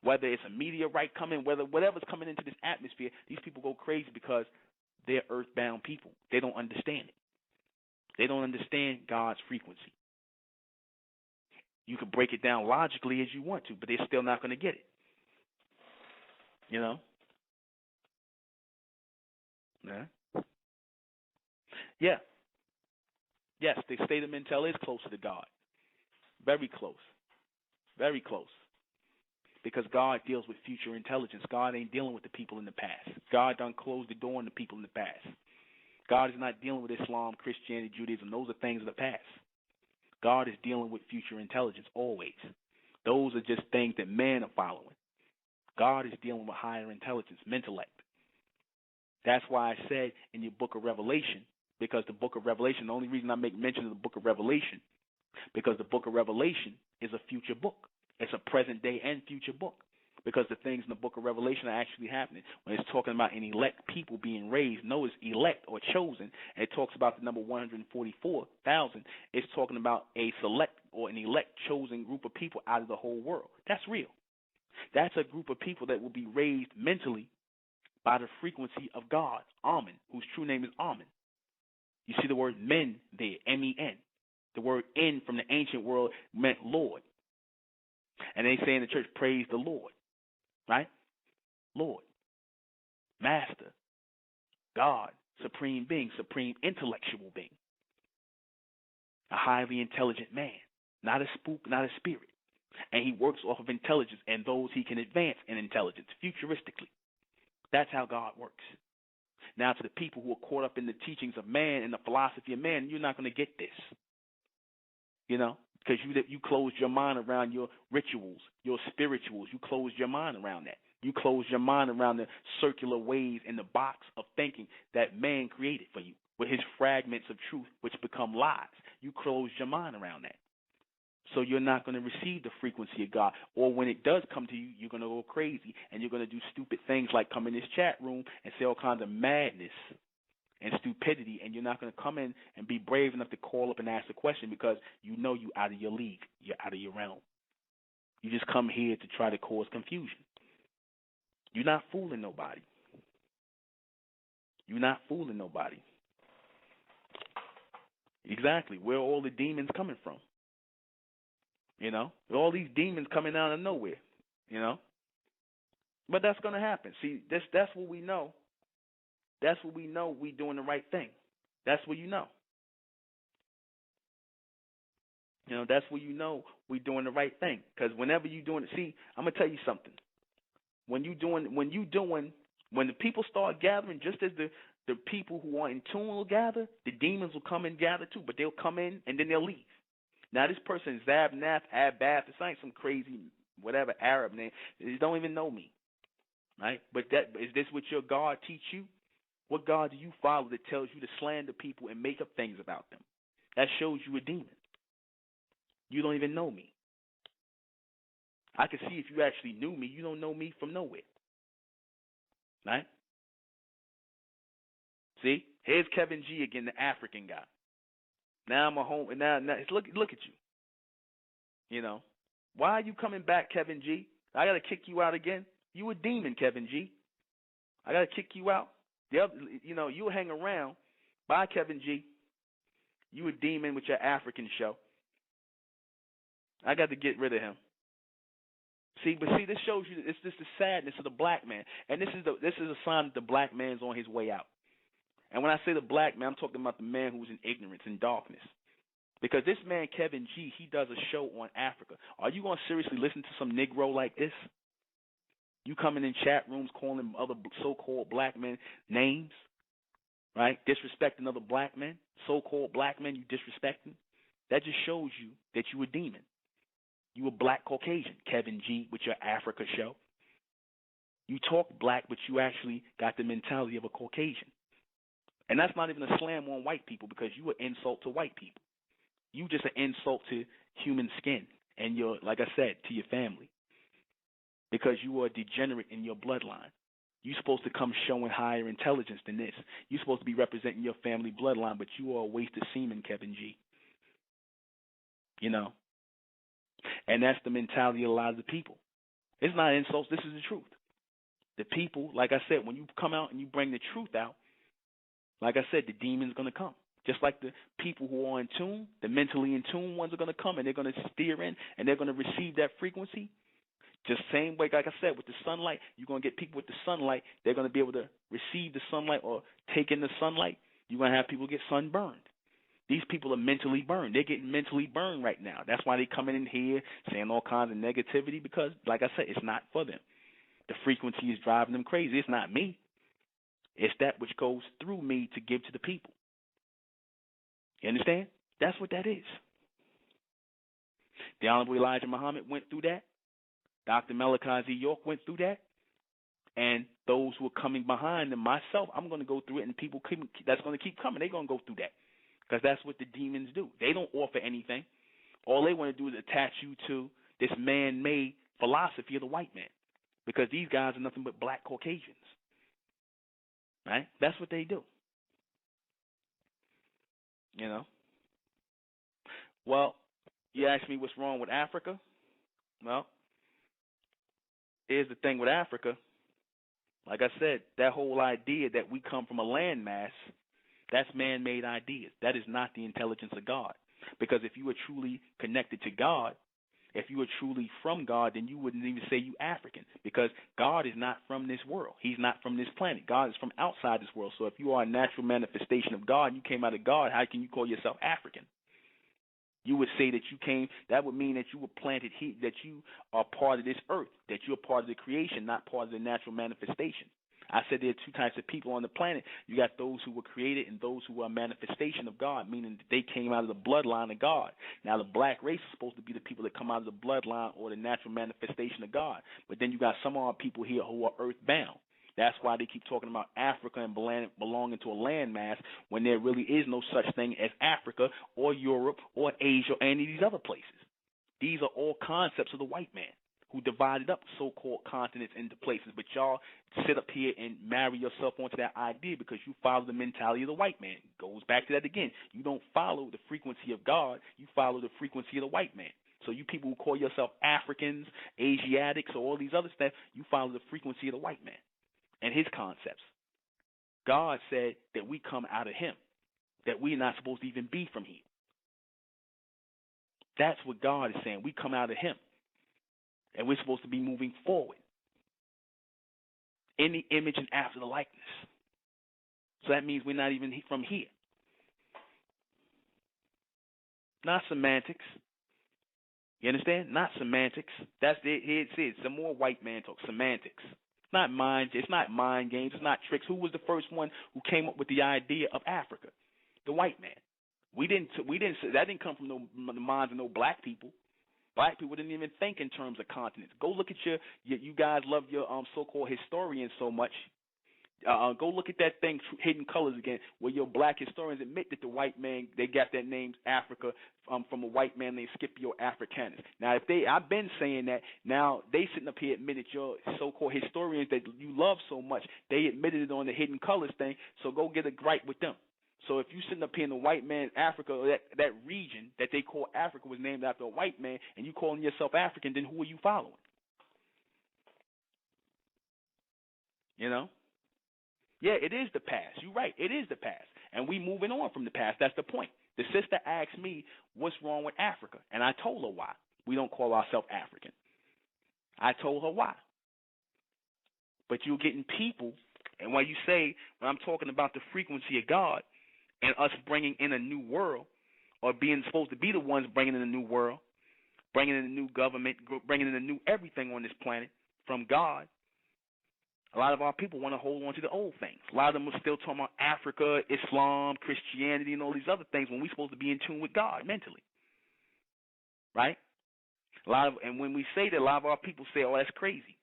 whether it's a meteorite coming, whatever's coming into this atmosphere, these people go crazy because they're earthbound people. They don't understand it. They don't understand God's frequency. You can break it down logically as you want to, but they're still not going to get it. You know? Yeah. Yeah. Yes, the state of mental is closer to God. Very close. Very close. Because God deals with future intelligence. God ain't dealing with the people in the past. God done closed the door on the people in the past. God is not dealing with Islam, Christianity, Judaism. Those are things of the past. God is dealing with future intelligence always. Those are just things that man are following. God is dealing with higher intelligence, intellect. That's why I said in your book of Revelation, because the book of Revelation, the only reason I make mention of the book of Revelation, because the book of Revelation is a future book. It's a present day and future book. Because the things in the book of Revelation are actually happening. When it's talking about an elect people being raised, notice elect or chosen, and it talks about the number 144,000. It's talking about a select or an elect chosen group of people out of the whole world. That's real. That's a group of people that will be raised mentally by the frequency of God, Amen, whose true name is Amen. You see the word men there, M-E-N. The word in from the ancient world meant Lord. And they say in the church, praise the Lord. Right? Lord, Master, God, Supreme Being, Supreme Intellectual Being. A highly intelligent man, not a spook, not a spirit. And he works off of intelligence and those he can advance in intelligence, futuristically. That's how God works. Now, to the people who are caught up in the teachings of man and the philosophy of man, you're not going to get this. You know? Because you closed your mind around your rituals, your spirituals. You closed your mind around that. You closed your mind around the circular ways in the box of thinking that man created for you with his fragments of truth, which become lies. You closed your mind around that. So you're not going to receive the frequency of God. Or when it does come to you, you're going to go crazy and you're going to do stupid things like come in this chat room and say all kinds of madness and stupidity, and you're not going to come in and be brave enough to call up and ask a question because you know you're out of your league, you're out of your realm. You just come here to try to cause confusion. You're not fooling nobody. You're not fooling nobody. Exactly. Where are all the demons coming from? You know? All these demons coming out of nowhere, you know? But that's going to happen. See, that's what we know. That's what we know we doing the right thing. That's what you know. You know, that's what you know we doing the right thing. Because whenever you doing it, see, I'm going to tell you something. When the people start gathering, just as the people who are in tune will gather, the demons will come and gather too, but they'll come in and then they'll leave. Now, this person is Zabnath, Abath, this ain't some crazy, whatever Arab name. They don't even know me, right? But is this what your God teach you? What God do you follow that tells you to slander people and make up things about them? That shows you a demon. You don't even know me. I can see if you actually knew me, you don't know me from nowhere. Right? See? Here's Kevin G again, the African guy. Now I'm a home, and now look at you. You know, why are you coming back, Kevin G? I gotta kick you out again. You a demon, Kevin G. I gotta kick you out. The other, you hang around. Bye, Kevin G. You a demon with your African show. I got to get rid of him. See, this shows you it's just the sadness of the black man, and this is a sign that the black man's on his way out. And when I say the black man, I'm talking about the man who's in ignorance and darkness. Because this man, Kevin G, he does a show on Africa. Are you going to seriously listen to some Negro like this? You coming in chat rooms calling other so-called black men names, right? Disrespecting other black men, so-called black men you disrespecting. That just shows you that you a demon. You a black Caucasian, Kevin G, with your Africa show. You talk black, but you actually got the mentality of a Caucasian. And that's not even a slam on white people, because you an insult to white people. You just an insult to human skin and like I said, to your family. Because you are a degenerate in your bloodline. You're supposed to come showing higher intelligence than this. You're supposed to be representing your family bloodline, but you are a waste of semen, Kevin G. And that's the mentality of a lot of the people. It's not insults. This is the truth. The people, like I said, when you come out and you bring the truth out, like I said, the demon's going to come. Just like the people who are in tune, the mentally in tune ones are going to come, and they're going to steer in, and they're going to receive that frequency. Just same way, like I said, with the sunlight, you're going to get people with the sunlight. They're going to be able to receive the sunlight or take in the sunlight. You're going to have people get sunburned. These people are mentally burned. They're getting mentally burned right now. That's why they're coming in here saying all kinds of negativity, because, like I said, it's not for them. The frequency is driving them crazy. It's not me. It's that which goes through me to give to the people. You understand? That's what that is. The Honorable Elijah Muhammad went through that. Dr. Malachi Z. York went through that. And those who are coming behind them, myself, I'm going to go through it, and people that's going to keep coming. They're going to go through that, because that's what the demons do. They don't offer anything. All they want to do is attach you to this man-made philosophy of the white man, because these guys are nothing but black Caucasians. Right? That's what they do. Well, you asked me what's wrong with Africa. Well, here's the thing with Africa. Like I said, that whole idea that we come from a landmass, that's man-made ideas. That is not the intelligence of God. Because if you were truly connected to God, if you were truly from God, then you wouldn't even say you African, because God is not from this world. He's not from this planet. God is from outside this world. So if you are a natural manifestation of God, you came out of God, how can you call yourself African? You would say that you came, that would mean that you were planted here, that you are part of this earth, that you're part of the creation, not part of the natural manifestation. I said there are two types of people on the planet. You got those who were created and those who are a manifestation of God, meaning that they came out of the bloodline of God. Now, the black race is supposed to be the people that come out of the bloodline or the natural manifestation of God. But then you got some of our people here who are earthbound. That's why they keep talking about Africa and belonging to a landmass, when there really is no such thing as Africa or Europe or Asia or any of these other places. These are all concepts of the white man, who divided up so-called continents into places. But y'all sit up here and marry yourself onto that idea because you follow the mentality of the white man. It goes back to that again. You don't follow the frequency of God. You follow the frequency of the white man. So you people who call yourself Africans, Asiatics, or all these other stuff, you follow the frequency of the white man and his concepts. God said that we come out of him, that we're not supposed to even be from here. That's what God is saying. We come out of him. And we're supposed to be moving forward in the image and after the likeness. So that means we're not even from here. Not semantics. You understand? Not semantics. That's it. Here it is. Some more white man talk. Semantics. It's not mind games. It's not tricks. Who was the first one who came up with the idea of Africa? The white man. That didn't come from the minds of no black people. Black people didn't even think in terms of continents. Go look at you guys love your so-called historians so much. Go look at that thing, Hidden Colors, again, where your black historians admit that the white man, they got their names Africa from a white man named Scipio Africanus. Now, I've been saying that. Now they sitting up here admitted your so-called historians that you love so much, they admitted it on the Hidden Colors thing. So go get a gripe with them. So if you sitting up here in the white man Africa, or that region that they call Africa was named after a white man, and you calling yourself African, then who are you following? You know? Yeah, it is the past. You're right. It is the past. And we moving on from the past. That's the point. The sister asked me what's wrong with Africa, and I told her why. We don't call ourselves African. I told her why. But you're getting people, and when you say, when I'm talking about the frequency of God and us bringing in a new world, or being supposed to be the ones bringing in a new world, bringing in a new government, bringing in a new everything on this planet from God, a lot of our people want to hold on to the old things. A lot of them are still talking about Africa, Islam, Christianity, and all these other things when we're supposed to be in tune with God mentally. Right? And when we say that, a lot of our people say, oh, that's crazy.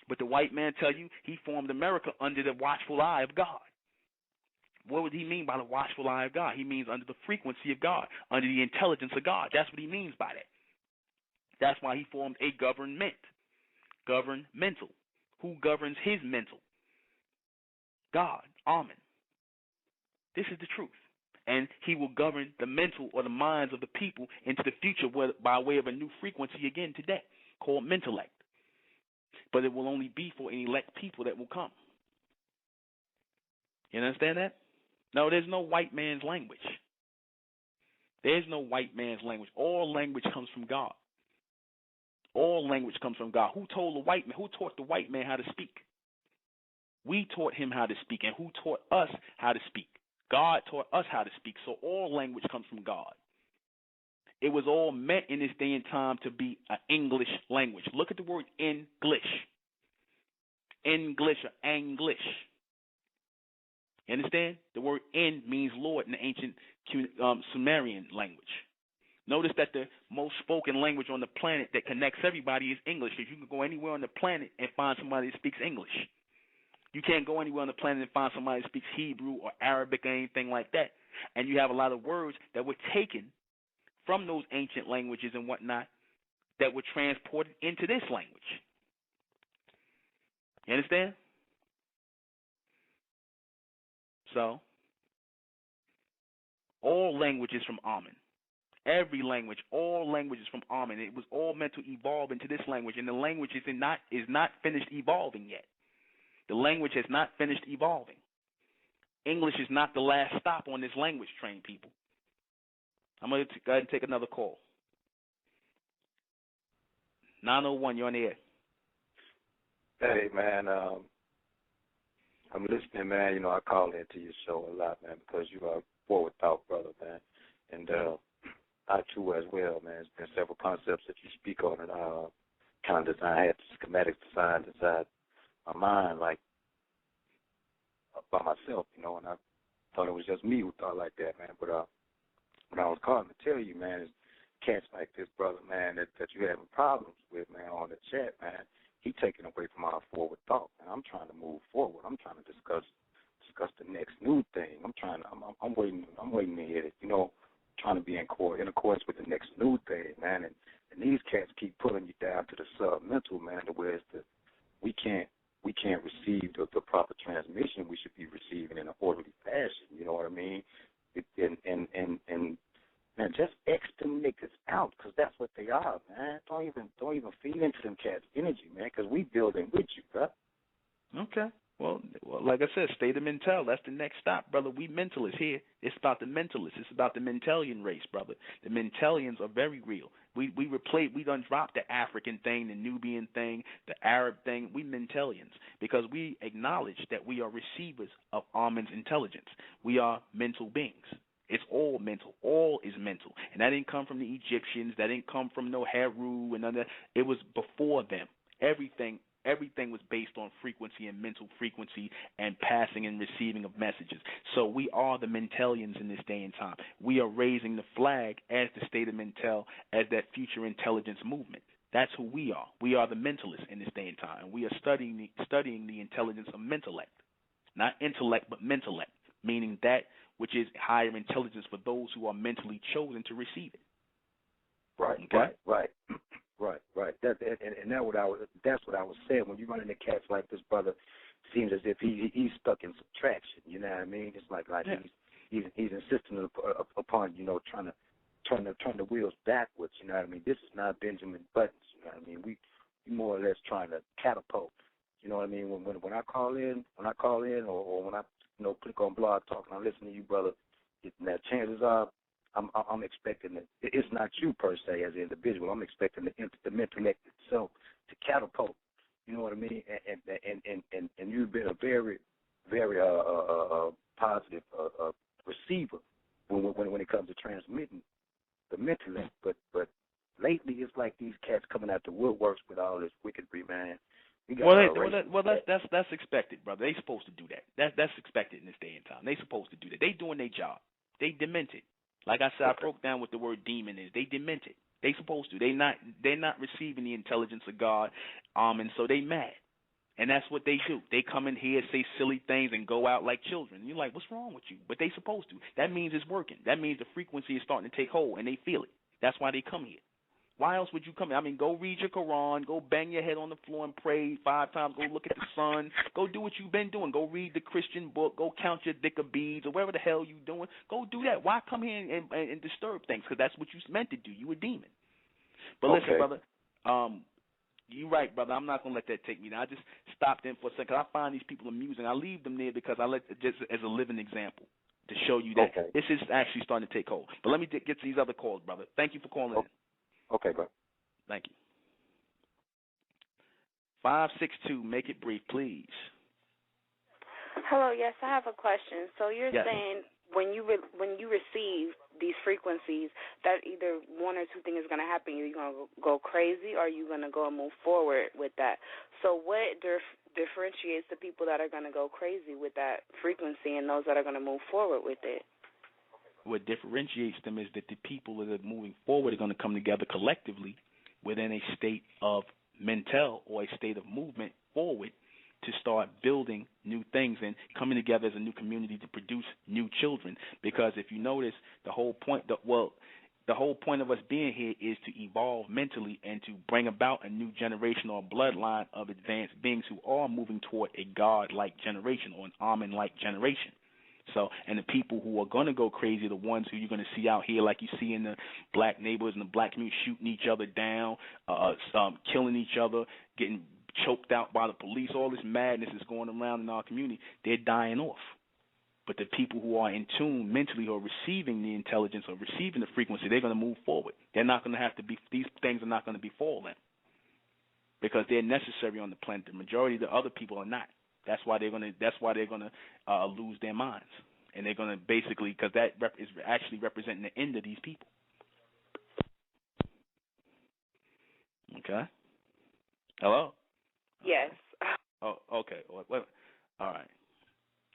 But the white man tell you he formed America under the watchful eye of God. What would he mean by the watchful eye of God? He means under the frequency of God, under the intelligence of God. That's what he means by that. That's why he formed a government. Governmental. Who governs his mental? God, Amen. This is the truth. And he will govern the mental or the minds of the people into the future by way of a new frequency again today called mentellect. But it will only be for an elect people that will come. You understand that? No, there's no white man's language. There's no white man's language. All language comes from God. All language comes from God. Who told the white man? Who taught the white man how to speak? We taught him how to speak. And who taught us how to speak? God taught us how to speak. So all language comes from God. It was all meant in this day and time to be an English language. Look at the word English. English or Anglish. You understand? The word En means Lord in the ancient Sumerian language. Notice that the most spoken language on the planet that connects everybody is English. If you can go anywhere on the planet and find somebody that speaks English. You can't go anywhere on the planet and find somebody that speaks Hebrew or Arabic or anything like that. And you have a lot of words that were taken from those ancient languages and whatnot that were transported into this language. You understand? So, all languages from Amen. Every language, all languages from Amen. It was all meant to evolve into this language, and the language is not finished evolving yet. The language has not finished evolving. English is not the last stop on this language train, people. I'm going to go ahead and take another call. 901, you're on the air. Hey, man, I'm listening, man. You know, I call into your show a lot, man, because you are forward thought, brother, man. And I, too, as well, man. There's been several concepts that you speak on, and I kind of I had schematics designed inside my mind, like, by myself, you know, and I thought it was just me who thought like that, man. But when I was calling to tell you, man, is cats like this, brother, man, that you're having problems with, man, on the chat, man, he taking away from our forward thought, and I'm trying to move forward. I'm trying to discuss the next new thing. I'm waiting to hear it, you know, trying to be in accordance with the next new thing, man. And these cats keep pulling you down to the sub-mental, man, to where it's we can't receive the proper transmission we should be receiving in an orderly fashion. You know what I mean? And man, just X them niggas out, because that's what they are, man. Don't even feed into them cats' energy, man, because we building with you, bro. Okay. Well, like I said, state of mental. That's the next stop, brother. We mentalists here. It's about the mentalists. It's about the Mentalian race, brother. The Mentalians are very real. We done dropped the African thing, the Nubian thing, the Arab thing. We Mentalians, because we acknowledge that we are receivers of Amen's intelligence. We are mental beings. It's all mental. All is mental. And that didn't come from the Egyptians. That didn't come from no Heru and none of that. It was before them. Everything was based on frequency and mental frequency and passing and receiving of messages. So we are the Mentalians in this day and time. We are raising the flag as the state of mental, as that future intelligence movement. That's who we are. We are the mentalists in this day and time. And we are studying the intelligence of mentellect. Not intellect, but mentellect, meaning that which is higher intelligence for those who are mentally chosen to receive it. Right, okay? Right. That's what I was saying. When you run into cats like this, brother, seems as if he's stuck in subtraction. You know what I mean? It's like yeah. he's insisting upon, you know, trying to turn the wheels backwards. You know what I mean? This is not Benjamin Buttons. You know what I mean? We more or less trying to catapult. You know what I mean? When I call in, or when I, you know, click on Blog Talk and I listen to you, brother, now chances are I'm expecting that it's not you per se as an individual. I'm expecting the intellect itself to catapult. You know what I mean? And you've been a very, very positive receiver when it comes to transmitting the intellect. But lately it's like these cats coming out the woodworks with all this wickedry, man. That's expected, brother. They supposed to do that. That's expected in this day and time. They supposed to do that. They doing their job. They demented. Like I said, I broke down what the word demon is. They demented. They supposed to. They're not receiving the intelligence of God, and so they mad. And that's what they do. They come in here, say silly things, and go out like children. You're like, what's wrong with you? But they supposed to. That means it's working. That means the frequency is starting to take hold, and they feel it. That's why they come here. Why else would you come here? I mean, go read your Quran, go bang your head on the floor and pray 5 times, go look at the sun, go do what you've been doing, go read the Christian book, go count your dick of beads or whatever the hell you doing. Go do that. Why come here and disturb things? Because that's what you meant to do. You a demon. But listen, brother, you're right, brother. I'm not going to let that take me down. I just stopped in for a second. I find these people amusing. I leave them there because I let just as a living example to show you that this is actually starting to take hold. But let me get to these other calls, brother. Thank you for calling in. Okay, bro. Thank you. 562, make it brief, please. Hello, yes, I have a question. So you're saying when you receive these frequencies, that either one or two things is going to happen. You're going to go crazy, or you're going to go and move forward with that. So what differentiates the people that are going to go crazy with that frequency and those that are going to move forward with it? What differentiates them is that the people that are moving forward are going to come together collectively within a state of mental or a state of movement forward to start building new things and coming together as a new community to produce new children. Because if you notice, the whole point of us being here is to evolve mentally and to bring about a new generation or bloodline of advanced beings who are moving toward a God-like generation or an Amen-like generation. So, and the people who are going to go crazy are the ones who you're going to see out here, like you see in the black neighborhoods and the black community, shooting each other down, killing each other, getting choked out by the police. All this madness is going around in our community. They're dying off. But the people who are in tune mentally or receiving the intelligence or receiving the frequency, they're going to move forward. They're not going to have to be, these things are not going to befall them because they're necessary on the planet. The majority of the other people are not. That's why they're going to lose their minds, and they're going to basically, because that is actually representing the end of these people. Okay. Hello. Yes. Oh, okay. Well, all right.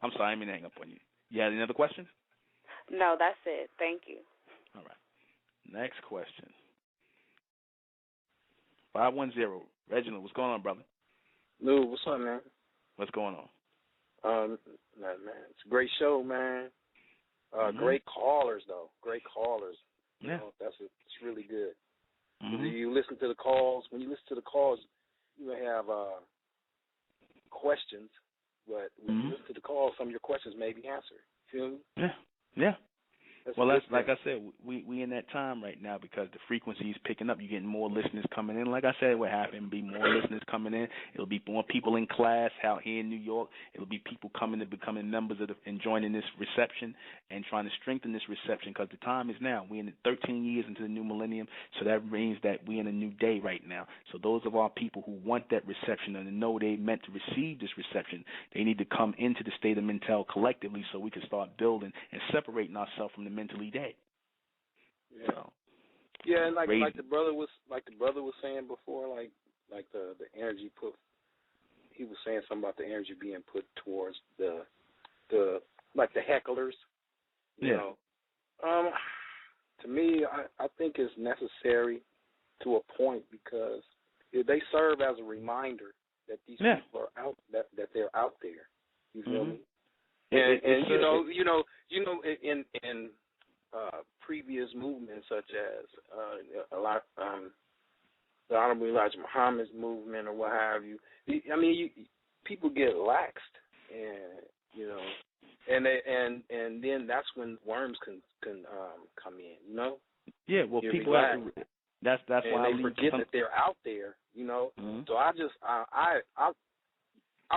I'm sorry, I didn't mean to hang up on you. You had any other questions? No, that's it. Thank you. All right. Next question. 510. Reginald, what's going on, brother? Lou, what's up, man? What's going on? Man, it's a great show, man. Great callers, though. Great callers. You know, it's really good. You listen to the calls. When you listen to the calls, you may have questions, but when you listen to the calls, some of your questions may be answered. Feel me? Yeah. Well, that's like I said, we in that time right now because the frequency is picking up. You're getting more listeners coming in. Like I said, what happened? Be more listeners coming in. It'll be more people in class out here in New York. It'll be people coming to becoming members of and joining this reception and trying to strengthen this reception because the time is now. We're in 13 years into the new millennium, so that means that we're in a new day right now. So those of our people who want that reception and know they meant to receive this reception, they need to come into the state of mental collectively so we can start building and separating ourselves from the mentally dead. Yeah. So, yeah, and like the brother was saying before, like the energy put. He was saying something about the energy being put towards the like the hecklers. You know. To me, I think it's necessary to a point because they serve as a reminder that these people are out, that they're out there. You feel me? And in previous movements such as the Honorable Elijah Muhammad's movement or what have you, people get laxed, and and then that's when worms can come in, you know. Yeah, well, people have to. That's and why they forget that they're out there, you know. So I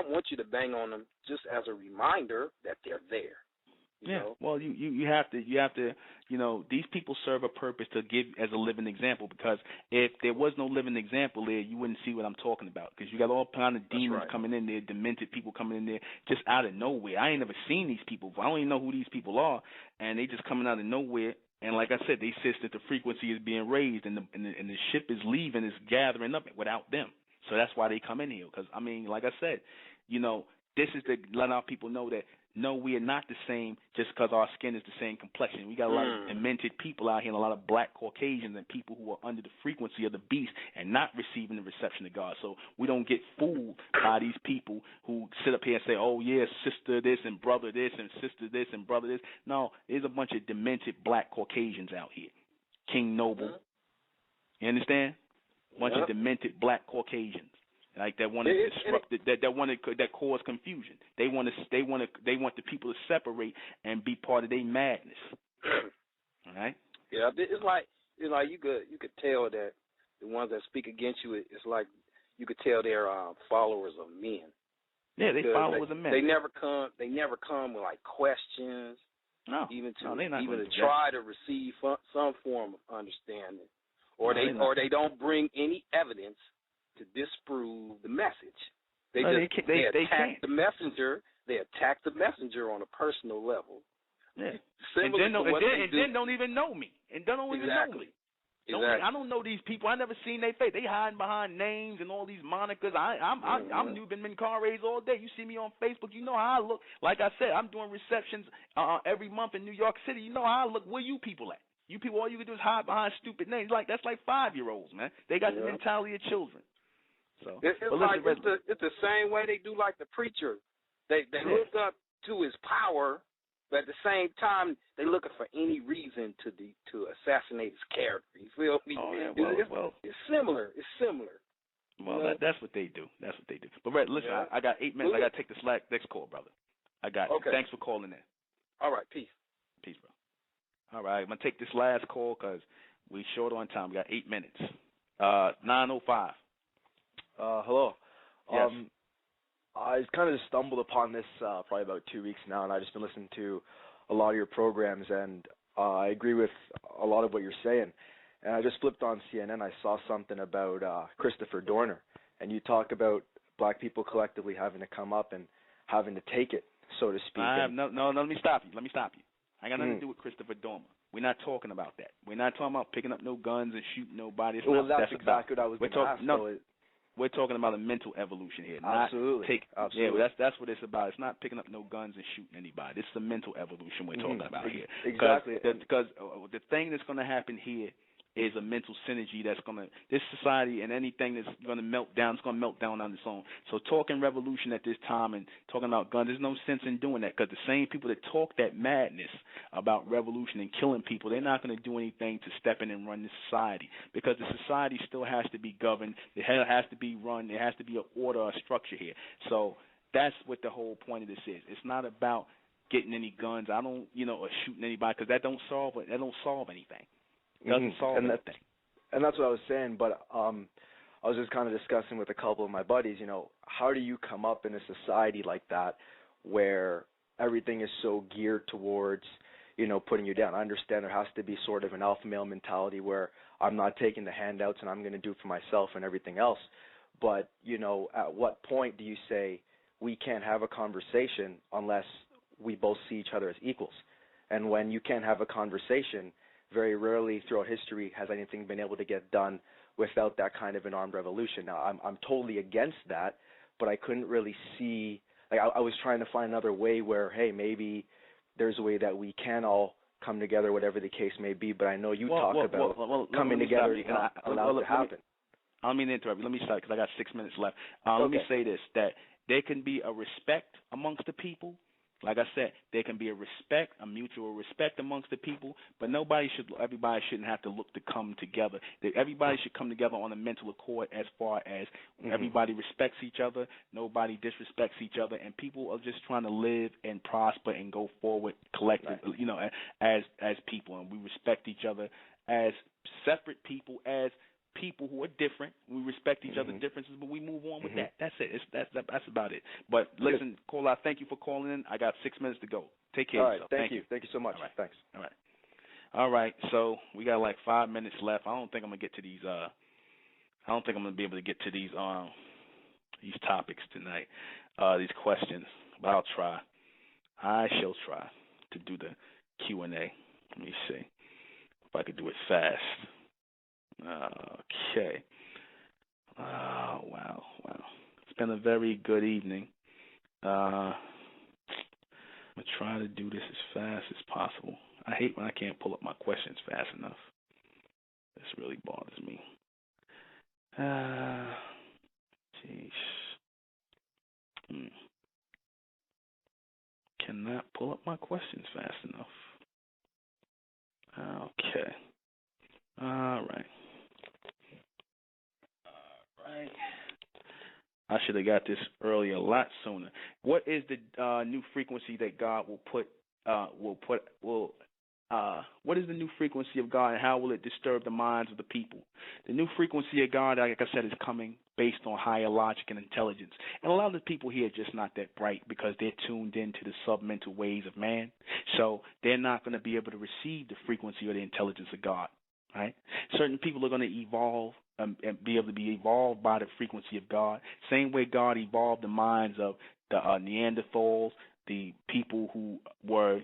want you to bang on them just as a reminder that they're there. You know? Well, you have to, you know, these people serve a purpose to give as a living example, because if there was no living example there, you wouldn't see what I'm talking about, because you got all kind of demons coming in there, demented people coming in there just out of nowhere. I ain't never seen these people. I don't even know who these people are, and they just coming out of nowhere. And like I said, they insist that the frequency is being raised, and the ship is leaving, is gathering up without them. So that's why they come in here, because, I mean, like I said, you know, this is to let our people know that, no, we are not the same just because our skin is the same complexion. We got a lot of demented people out here, and a lot of black Caucasians and people who are under the frequency of the beast and not receiving the reception of God. So we don't get fooled by these people who sit up here and say, oh, yeah, sister this and brother this and sister this and brother this. No, there's a bunch of demented black Caucasians out here. King Noble. You understand? A bunch of demented black Caucasians. Like that want to disrupt that cause confusion. They want the people to separate and be part of their madness. All right? Yeah, it's like you could tell that the ones that speak against you, it's like you could tell they're followers of men. Yeah, they followers of men. They never come with like questions. No, even to even to try to receive some form of understanding, or they don't bring any evidence to disprove the message. They attack the messenger. They attack the messenger on a personal level. Yeah, and then don't even know me. And don't even know me. I don't know these people. I never seen their face. They hiding behind names and all these monikers. I'm New 괅ɪnᴜ all day. You see me on Facebook. You know how I look. Like I said, I'm doing receptions every month in New York City. You know how I look. Where you people at? You people, all you can do is hide behind stupid names. That's like 5-year-olds, man. They got the mentality of children. So it's the same way they do like the preacher. They look up to his power, but at the same time they looking for any reason to assassinate his character. You feel me? Oh, yeah, it's similar. It's similar. Well, that's what they do. That's what they do. But Red, listen, I got 8 minutes. I got to take this next call, brother. I got it. Thanks for calling in. All right, peace. Peace, bro. All right, I'm gonna take this last call because we short on time. We got 8 minutes. 9:05. Hello. Yes. I kind of just stumbled upon this probably about 2 weeks now, and I've just been listening to a lot of your programs, and I agree with a lot of what you're saying. And I just flipped on CNN. I saw something about Christopher Dorner, and you talk about black people collectively having to come up and having to take it, so to speak. No, let me stop you. I got nothing to do with Christopher Dorner. We're not talking about that. We're not talking about picking up no guns and shooting nobody. That's exactly what I was going to ask. We're talking about a mental evolution here. Absolutely. Yeah, that's what it's about. It's not picking up no guns and shooting anybody. It's the mental evolution we're talking about here. Exactly. Because the thing that's going to happen here is a mental synergy this society and anything that's going to melt down, it's going to melt down on its own. So talking revolution at this time and talking about guns, there's no sense in doing that, because the same people that talk that madness about revolution and killing people, they're not going to do anything to step in and run the society, because the society still has to be governed. It has to be run. There has to be an order, a structure here. So that's what the whole point of this is. It's not about getting any guns. Or shooting anybody, because that don't solve anything. Doesn't solve anything. And that's what I was saying, but I was just kind of discussing with a couple of my buddies, how do you come up in a society like that where everything is so geared towards, putting you down? I understand there has to be sort of an alpha male mentality where I'm not taking the handouts and I'm going to do for myself and everything else. But, at what point do you say we can't have a conversation unless we both see each other as equals? And when you can't have a conversation, very rarely throughout history has anything been able to get done without that kind of an armed revolution. Now, I'm totally against that, but I couldn't really see, I was trying to find another way where, hey, maybe there's a way that we can all come together, whatever the case may be, but I know you talk about coming together is not allowed to happen. I don't mean to interrupt you. Let me start because I got 6 minutes left. Let me say this, that there can be a respect amongst the people, Like I said, there can be a mutual respect amongst the people, but everybody shouldn't have to look to come together. Everybody should come together on a mental accord as far as everybody respects each other, nobody disrespects each other, and people are just trying to live and prosper and go forward collectively, as people, and we respect each other as separate people, as people who are different. We respect each other's differences, but we move on with that. That's it. That's about it. But listen, Cole, I thank you for calling in. I got 6 minutes to go. Take care of yourself. Thank you. Thank you so much. All right. Thanks. All right. So we got like 5 minutes left. I don't think I'm gonna get to these. I don't think I'm gonna be able to get to these topics tonight. These questions, but I'll try. I shall try to do the Q&A. Let me see if I could do it fast. Okay. Wow. It's been a very good evening. I'm going to try to do this as fast as possible. I hate when I can't pull up my questions fast enough. This really bothers me. Jeez. Cannot pull up my questions fast enough. Okay. All right. I should have got this earlier, a lot sooner. What is the new frequency that God will put? What is the new frequency of God, and how will it disturb the minds of the people? The new frequency of God, like I said, is coming based on higher logic and intelligence. And a lot of the people here are just not that bright because they're tuned into the submental ways of man. So they're not going to be able to receive the frequency or the intelligence of God. Right? Certain people are going to evolve and be able to be evolved by the frequency of God. Same way God evolved the minds of the Neanderthals, the people who were,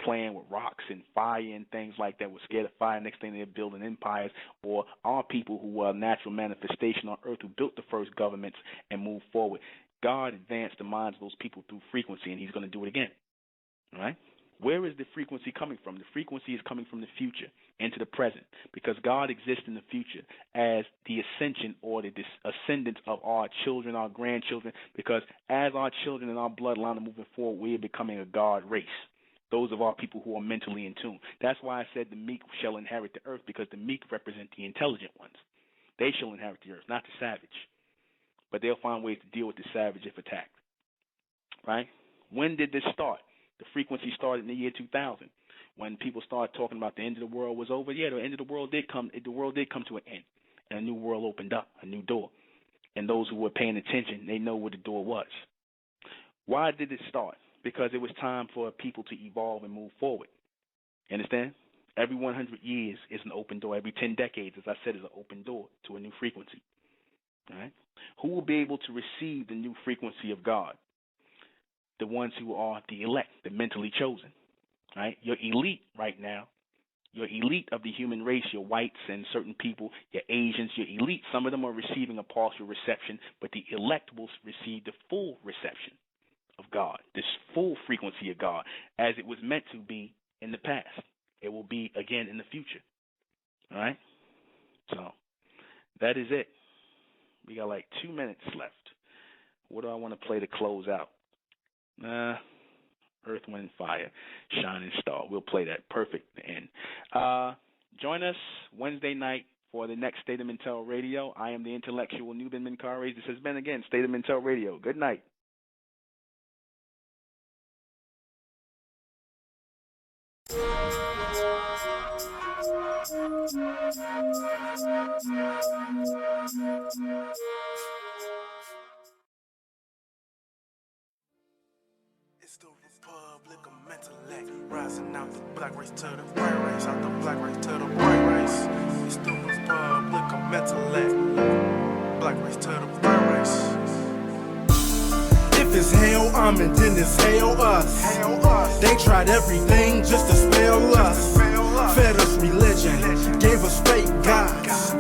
playing with rocks and fire and things like that, were scared of fire. Next thing they're building empires. Or our people who were a natural manifestation on earth, who built the first governments and moved forward. God advanced the minds of those people through frequency, and he's going to do it again. All right? Where is the frequency coming from? The frequency is coming from the future into the present, because God exists in the future as the ascension or the ascendance of our children, our grandchildren, because as our children and our bloodline are moving forward, we are becoming a God race, those of our people who are mentally in tune. That's why I said the meek shall inherit the earth, because the meek represent the intelligent ones. They shall inherit the earth, not the savage. But they'll find ways to deal with the savage if attacked. Right? When did this start? The frequency started in the year 2000, when people started talking about the end of the world was over. Yeah, the end of the world did come. The world did come to an end, and a new world opened up, a new door. And those who were paying attention, they know what the door was. Why did it start? Because it was time for people to evolve and move forward. You understand? Every 100 years is an open door. Every 10 decades, as I said, is an open door to a new frequency. All right? Who will be able to receive the new frequency of God? The ones who are the elect, the mentally chosen, right? Your elite right now, your elite of the human race, your whites and certain people, your Asians, your elite, some of them are receiving a partial reception, but the elect will receive the full reception of God, this full frequency of God, as it was meant to be in the past. It will be again in the future, all right? So that is it. We got like 2 minutes left. What do I want to play to close out? Earth, Wind, Fire, Shining Star. We'll play that. Perfect to end. Join us Wednesday night for the next State of Mental Radio. I am the intellectual Nuben Menkarayzz. This has been, again, State of Mental Radio. Good night. It's the Republic of Mentellect, rising out the black race to the bright race, out the black race to the bright race. It's the Republic of Mentellect, black race to the bright race. If it's hell, and then it's hell us. They tried everything just to spell us. Fed us religion, gave us fake gods.